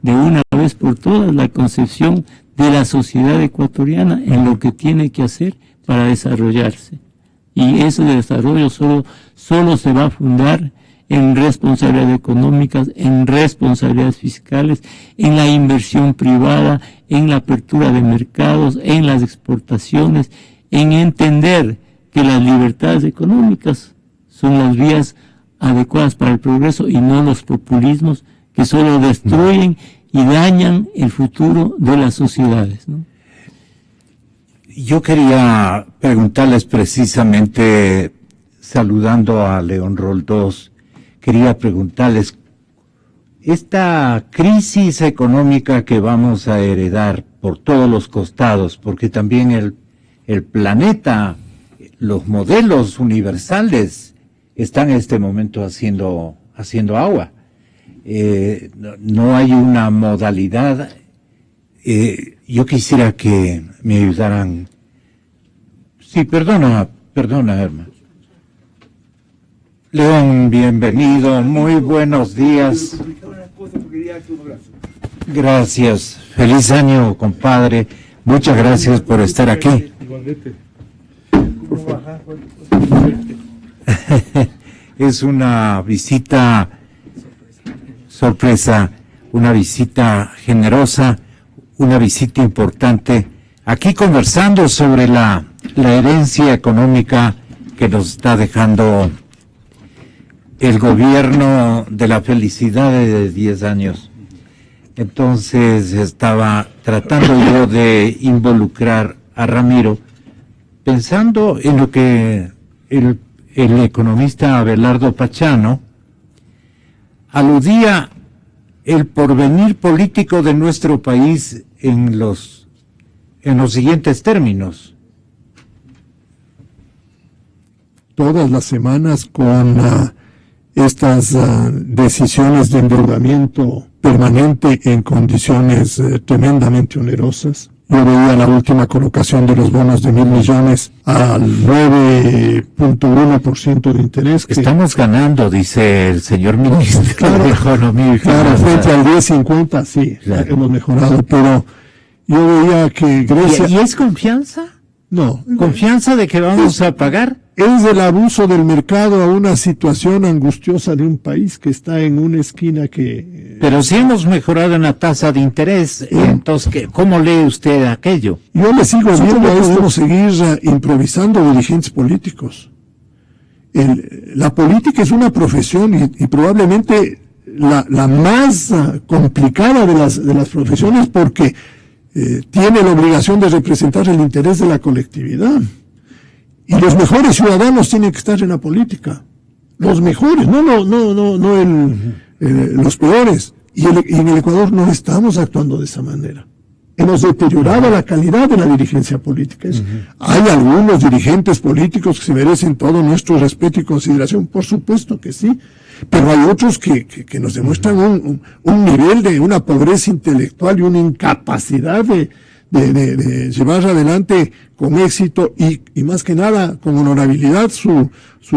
de una vez por todas la concepción de la sociedad ecuatoriana en lo que tiene que hacer para desarrollarse. Y ese desarrollo solo se va a fundar en responsabilidades económicas, en responsabilidades fiscales, en la inversión privada, en la apertura de mercados, en las exportaciones, en entender que las libertades económicas son las vías adecuadas para el progreso y no los populismos que solo destruyen y dañan el futuro de las sociedades, ¿no? Yo quería preguntarles precisamente, saludando a León Roldós, quería preguntarles, esta crisis económica que vamos a heredar por todos los costados, porque también el planeta, los modelos universales están en este momento haciendo agua. No hay una modalidad. Yo quisiera que me ayudaran. Sí, perdona, hermano. León, bienvenido, muy buenos días. Gracias, feliz año, compadre. Muchas gracias por estar aquí. Es una visita sorpresa, una visita generosa, una visita importante, aquí conversando sobre la herencia económica que nos está dejando el gobierno de la felicidad de 10 años. Entonces estaba tratando yo de involucrar a Ramiro, pensando en lo que el economista Abelardo Pachano aludía el porvenir político de nuestro país en los siguientes términos. Todas las semanas con estas decisiones de endeudamiento permanente en condiciones tremendamente onerosas. Yo veía la última colocación de los bonos de 1.000 millones al 9.1% de interés. Estamos ganando, dice el señor ministro de Economía y Finanzas. Claro, frente al 10.50, sí, claro, hemos mejorado, pero yo veía que Grecia... ¿Y es confianza? No. ¿Confianza de que vamos a pagar? Es el abuso del mercado a una situación angustiosa de un país que está en una esquina que... Pero si hemos mejorado en la tasa de interés, entonces, ¿cómo lee usted aquello? Yo le sigo viendo a esto. Podemos seguir improvisando dirigentes políticos. La política es una profesión y probablemente la más complicada de las profesiones porque tiene la obligación de representar el interés de la colectividad. Y los mejores ciudadanos tienen que estar en la política. Los mejores, no los peores. Y en el Ecuador no estamos actuando de esa manera. Hemos deteriorado la calidad de la dirigencia política. Hay algunos dirigentes políticos que se merecen todo nuestro respeto y consideración, por supuesto que sí, pero hay otros que nos demuestran un nivel de una pobreza intelectual y una incapacidad de llevar adelante con éxito y más que nada con honorabilidad su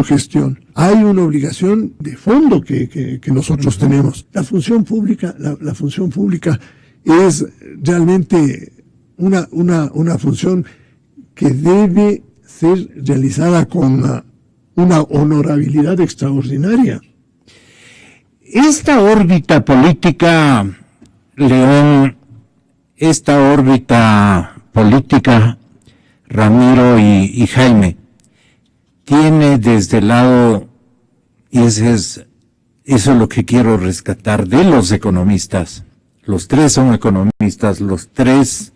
gestión. Hay una obligación de fondo que nosotros tenemos. La función pública es realmente una función que debe ser realizada con una honorabilidad extraordinaria. Esta órbita política, León, Ramiro y Jaime, tiene desde el lado, y eso es lo que quiero rescatar de los economistas. Los tres son economistas, los tres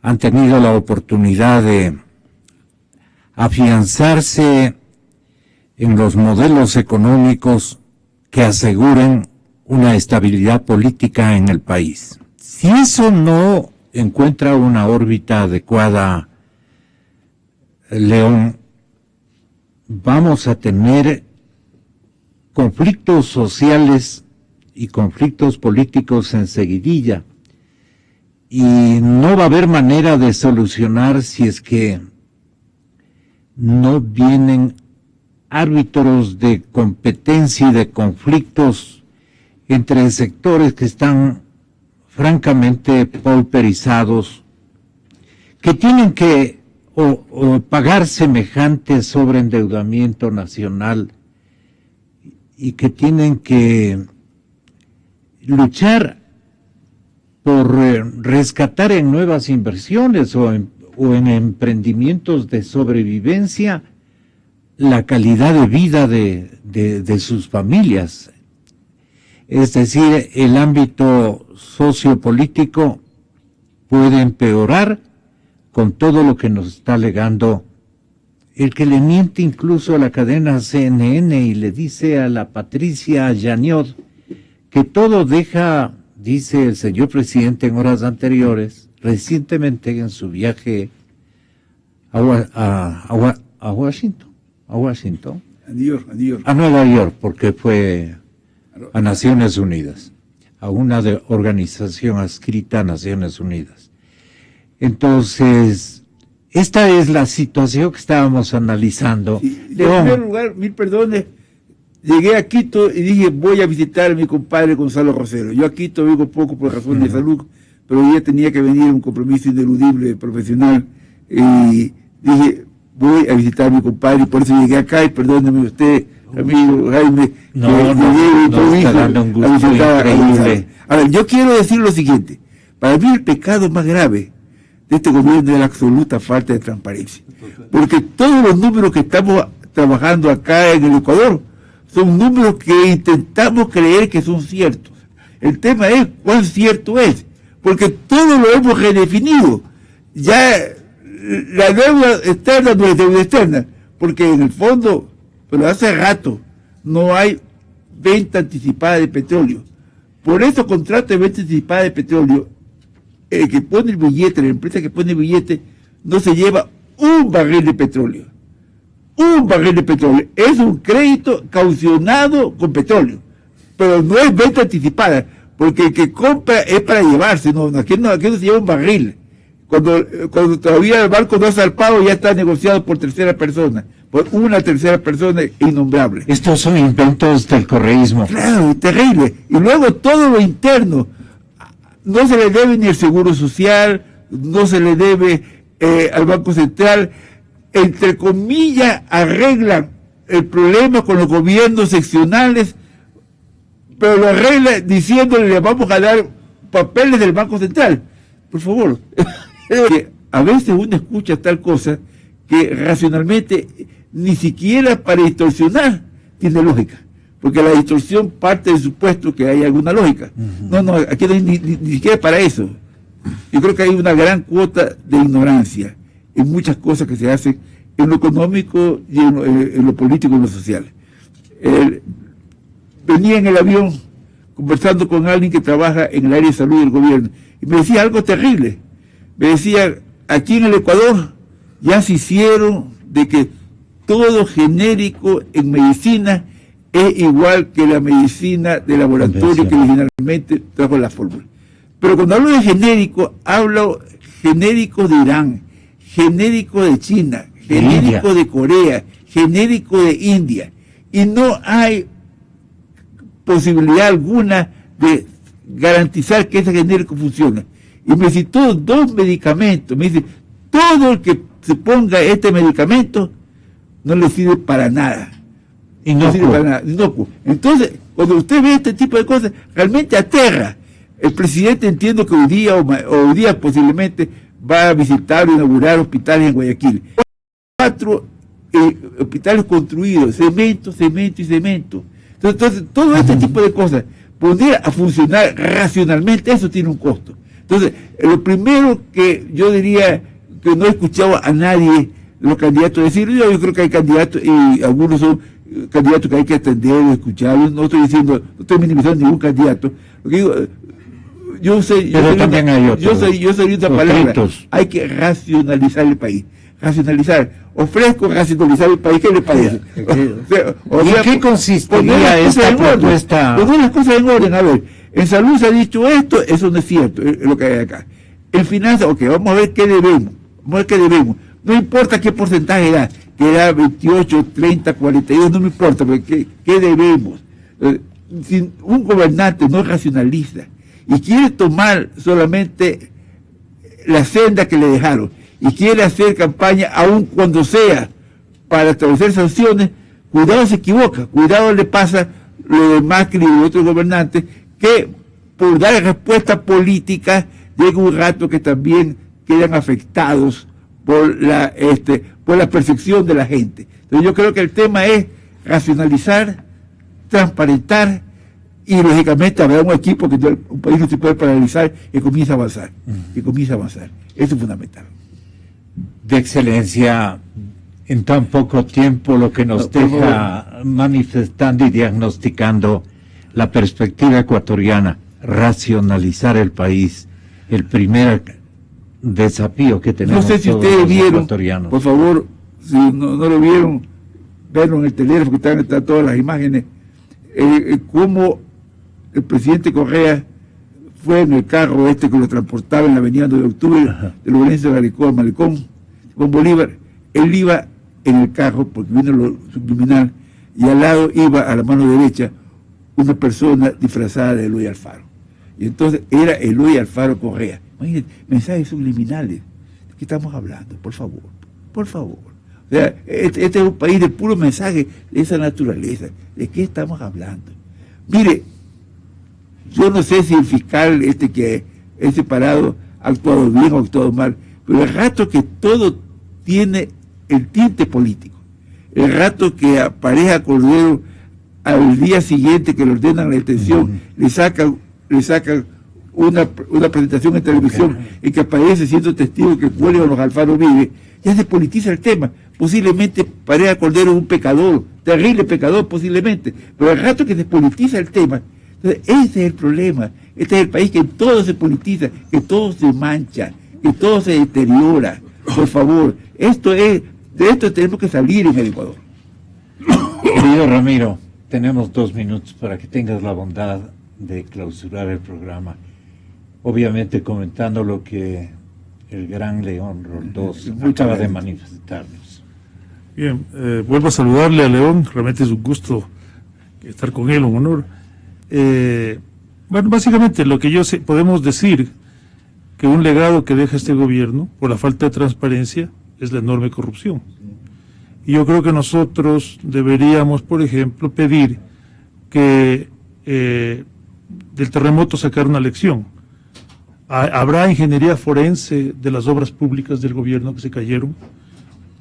han tenido la oportunidad de afianzarse en los modelos económicos que aseguren una estabilidad política en el país. Si eso no encuentra una órbita adecuada, León, vamos a tener conflictos sociales y conflictos políticos en seguidilla, y no va a haber manera de solucionar si es que no vienen árbitros de competencia y de conflictos entre sectores que están francamente pauperizados, que tienen que o pagar semejante sobreendeudamiento nacional y que tienen que luchar por rescatar en nuevas inversiones o en emprendimientos de sobrevivencia la calidad de vida de sus familias. Es decir, el ámbito sociopolítico puede empeorar con todo lo que nos está alegando el que le miente incluso a la cadena CNN y le dice a la Patricia Yaniot que todo deja, dice el señor presidente en horas anteriores, recientemente en su viaje a Washington. A Nueva York, porque fue a Naciones Unidas, a una organización adscrita a Naciones Unidas. Entonces, esta es la situación que estábamos analizando. Sí, en primer lugar, mil perdones, llegué a Quito y dije, voy a visitar a mi compadre Gonzalo Rosero. Yo a Quito vengo poco por razones de salud, pero ya tenía que venir un compromiso ineludible profesional, y dije, voy a visitar a mi compadre, y por eso llegué acá, y perdóneme usted, amigo Jaime, está dando un gusto increíble. Ahora, yo quiero decir lo siguiente: para mí el pecado más grave de este gobierno es la absoluta falta de transparencia, porque todos los números que estamos trabajando acá en el Ecuador son números que intentamos creer que son ciertos. El tema es cuán cierto es, porque todo lo hemos redefinido. Ya la deuda externa no es deuda externa, porque en el fondo, pero hace rato, no hay venta anticipada de petróleo. Por esos contratos de venta anticipada de petróleo, el que pone el billete, la empresa que pone el billete, no se lleva un barril de petróleo. Un barril de petróleo. Es un crédito caucionado con petróleo, pero no es venta anticipada, porque el que compra es para llevarse, aquí no se lleva un barril. Cuando todavía el barco no ha zarpado, ya está negociado por tercera persona, por una tercera persona innombrable. Estos son inventos del correísmo. Claro, terrible. Y luego todo lo interno. No se le debe ni el Seguro Social, no se le debe al Banco Central. Entre comillas, arreglan el problema con los gobiernos seccionales, pero lo arreglan diciéndole, le vamos a dar papeles del Banco Central. Por favor. A veces uno escucha tal cosa que racionalmente ni siquiera para distorsionar tiene lógica, porque la distorsión parte del supuesto que hay alguna lógica. No, aquí no hay ni siquiera para eso. Yo creo que hay una gran cuota de ignorancia. en muchas cosas que se hacen en lo económico y en lo político y en lo social. Venía en el avión conversando con alguien que trabaja en el área de salud del gobierno y me decía algo terrible. Me decía, aquí en el Ecuador ya se hicieron de que todo genérico en medicina es igual que la medicina de laboratorio que originalmente trajo la fórmula. Pero cuando hablo de genérico, hablo genérico de Irán, genérico de China, genérico de Corea, genérico de India. Y no hay posibilidad alguna de garantizar que ese genérico funcione. Y me citó 2 medicamentos. Me dice, todo el que se ponga este medicamento no le sirve para nada. No sirve para nada. Inocuo. Entonces, cuando usted ve este tipo de cosas, realmente aterra. El presidente, entiendo que hoy día posiblemente va a visitar o inaugurar hospitales en Guayaquil. 4 hospitales construidos, cemento, cemento y cemento. Entonces, todo este tipo de cosas, poner a funcionar racionalmente, eso tiene un costo. Entonces, lo primero que yo diría, que no he escuchado a nadie, los candidatos decir, yo creo que hay candidatos, y algunos son candidatos que hay que atender, escucharlos, no estoy minimizando ningún candidato. Lo que digo, yo soy una palabra, hay que racionalizar el país. Racionalizar, ofrezco racionalizar el país, ¿qué le parece? ¿Y qué consistiría esta propuesta? Poner las cosas en orden, a ver, en salud se ha dicho esto, eso no es cierto, es lo que hay acá. En finanzas, ok, vamos a ver qué debemos, no importa qué porcentaje da, que da 28, 30, 42, no me importa, pero ¿qué debemos? Si un gobernante no racionaliza y quiere tomar solamente la senda que le dejaron, y quiere hacer campaña aun cuando sea para establecer sanciones, cuidado se equivoca, cuidado le pasa lo de Macri y de otros gobernantes, que por dar respuesta política llega un rato que también quedan afectados por la percepción de la gente. Entonces yo creo que el tema es racionalizar, transparentar, y lógicamente habrá un equipo que un país no se puede paralizar y comienza a avanzar. Eso es fundamental. De excelencia, en tan poco tiempo lo que nos deja manifestando y diagnosticando la perspectiva ecuatoriana, racionalizar el país, el primer desafío que tenemos. No sé si ustedes vieron, por favor, si no lo vieron, verlo en el teléfono, que están todas las imágenes, cómo el presidente Correa fue en el carro que lo transportaba en la avenida 9 de octubre, de Lorenzo Garicó al Malecón, con Bolívar. Él iba en el carro porque vino lo subliminal, y al lado iba a la mano derecha una persona disfrazada de Eloy Alfaro. Y entonces era Eloy Alfaro Correa. Imagínense, mensajes subliminales. ¿De qué estamos hablando? Por favor. O sea, este es un país de puro mensaje de esa naturaleza. ¿De qué estamos hablando? Mire, yo no sé si el fiscal que es separado ha actuado bien o ha actuado mal, pero el rato que todo tiene el tinte político, el rato que a Pareja Cordero al día siguiente que le ordenan la detención, le sacan una presentación en televisión en que aparece siendo testigo que Julio Los Alfaro vive, ya se politiza el tema. Posiblemente Pareja Cordero es un pecador, terrible pecador posiblemente, pero al rato que se politiza el tema, entonces ese es el problema. Este es el país que todo se politiza, que todo se mancha, que todo se deteriora. Por favor, de esto tenemos que salir en el Ecuador. Querido Ramiro, tenemos 2 minutos para que tengas la bondad de clausurar el programa. Obviamente comentando lo que el gran León Roldós acaba de manifestarnos. Bien, vuelvo a saludarle a León, realmente es un gusto estar con él, un honor. Bueno, básicamente lo que podemos decir que un legado que deja este gobierno por la falta de transparencia es la enorme corrupción. Y yo creo que nosotros deberíamos, por ejemplo, pedir que del terremoto sacar una lección. ¿Habrá ingeniería forense de las obras públicas del gobierno que se cayeron?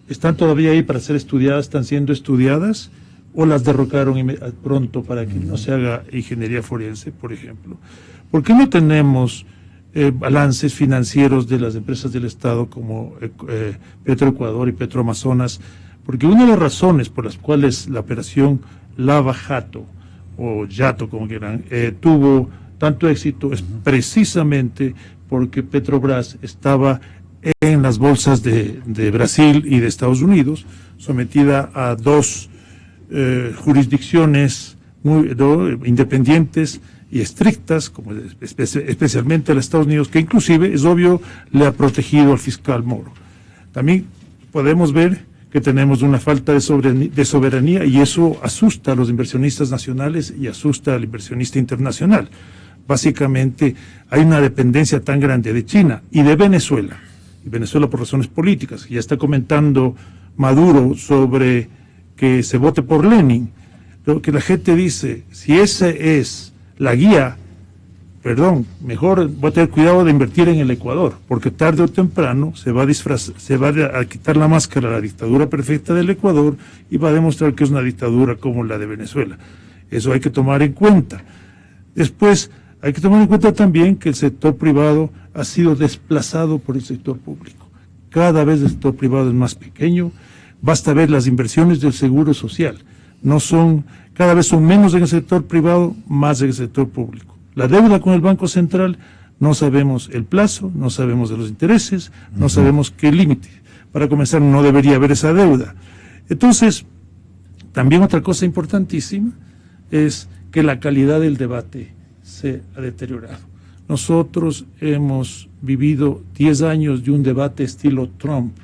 ¿Están todavía ahí para ser estudiadas, están siendo estudiadas? ¿O las derrocaron pronto para que no se haga ingeniería forense, por ejemplo? ¿Por qué no tenemos balances financieros de las empresas del Estado como Petroecuador y Petroamazonas, porque una de las razones por las cuales la operación Lava Jato, o Yato como quieran, tuvo tanto éxito es precisamente porque Petrobras estaba en las bolsas de Brasil y de Estados Unidos, sometida a dos jurisdicciones independientes y estrictas, como especialmente a los Estados Unidos, que inclusive, es obvio, le ha protegido al fiscal Moro. También podemos ver que tenemos una falta de soberanía y eso asusta a los inversionistas nacionales y asusta al inversionista internacional. Básicamente hay una dependencia tan grande de China y de Venezuela, y Venezuela por razones políticas. Ya está comentando Maduro sobre que se vote por Lenin. Lo que la gente dice, si esa es la guía, mejor voy a tener cuidado de invertir en el Ecuador, porque tarde o temprano se va a quitar la máscara a la dictadura perfecta del Ecuador y va a demostrar que es una dictadura como la de Venezuela. Eso hay que tomar en cuenta. Después, hay que tomar en cuenta también que el sector privado ha sido desplazado por el sector público. Cada vez el sector privado es más pequeño. Basta ver las inversiones del seguro social. Cada vez son menos en el sector privado, más en el sector público. La deuda con el Banco Central, no sabemos el plazo, no sabemos de los intereses, no sabemos qué límite. Para comenzar, no debería haber esa deuda. Entonces, también otra cosa importantísima es que la calidad del debate se ha deteriorado. Nosotros hemos vivido 10 años de un debate estilo Trump,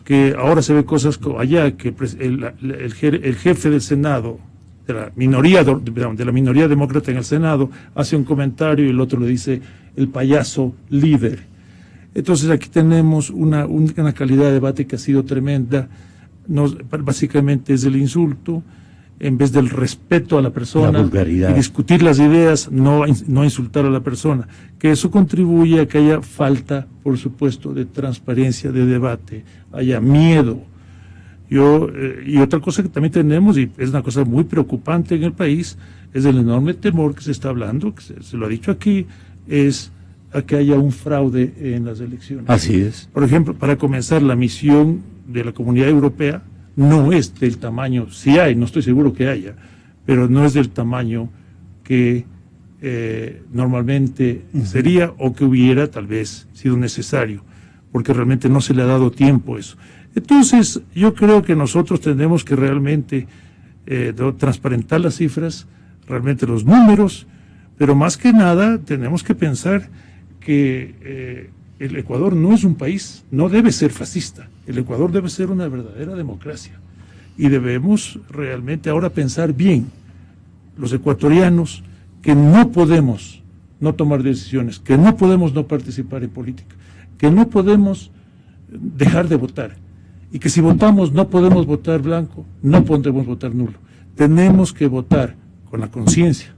que ahora se ve cosas como allá, que el jefe del Senado, de la minoría demócrata en el Senado, hace un comentario y el otro le dice el payaso líder. Entonces aquí tenemos una calidad de debate que ha sido tremenda. Básicamente es el insulto en vez del respeto a la persona, la vulgaridad, y discutir las ideas, no insultar a la persona, que eso contribuye a que haya falta, por supuesto, de transparencia, de debate, haya miedo. Y otra cosa que también tenemos, y es una cosa muy preocupante en el país, es el enorme temor que se está hablando, que se lo ha dicho aquí, es a que haya un fraude en las elecciones. Así es. Por ejemplo, para comenzar, la misión de la Comunidad Europea no es del tamaño, sí hay, no estoy seguro que haya, pero no es del tamaño que normalmente sería o que hubiera tal vez sido necesario, porque realmente no se le ha dado tiempo a eso. Entonces, yo creo que nosotros tenemos que realmente transparentar las cifras, realmente los números, pero más que nada tenemos que pensar que el Ecuador no es un país, no debe ser fascista. El Ecuador debe ser una verdadera democracia. Y debemos realmente ahora pensar bien, los ecuatorianos, que no podemos no tomar decisiones, que no podemos no participar en política, que no podemos dejar de votar. Y que si votamos no podemos votar blanco, no podemos votar nulo. Tenemos que votar con la conciencia.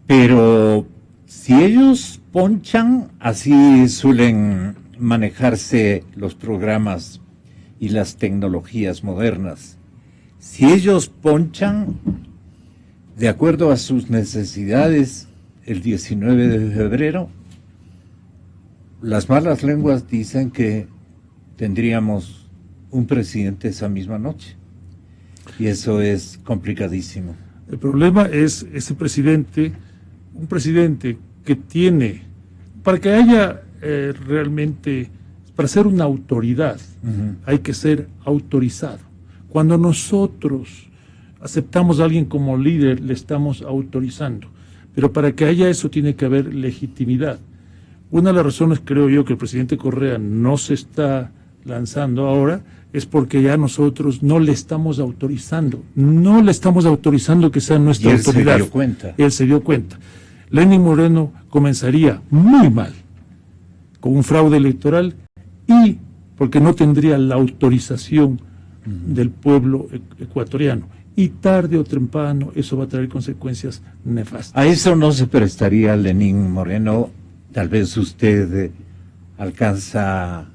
Pero si ellos ponchan, así suelen manejarse los programas y las tecnologías modernas. Si ellos ponchan, de acuerdo a sus necesidades, el 19 de febrero, las malas lenguas dicen que tendríamos un presidente esa misma noche. Y eso es complicadísimo. El problema es ese presidente, un presidente que tiene, para que haya realmente, para ser una autoridad, hay que ser autorizado. Cuando nosotros aceptamos a alguien como líder, le estamos autorizando. Pero para que haya eso tiene que haber legitimidad. Una de las razones, creo yo, que el presidente Correa no se está lanzando ahora es porque ya nosotros no le estamos autorizando. No le estamos autorizando que sea nuestra autoridad. Él se dio cuenta. Él se dio cuenta. Lenín Moreno comenzaría muy mal con un fraude electoral y porque no tendría la autorización del pueblo ecuatoriano. Y tarde o temprano eso va a traer consecuencias nefastas. A eso no se prestaría Lenín Moreno. Tal vez usted alcanza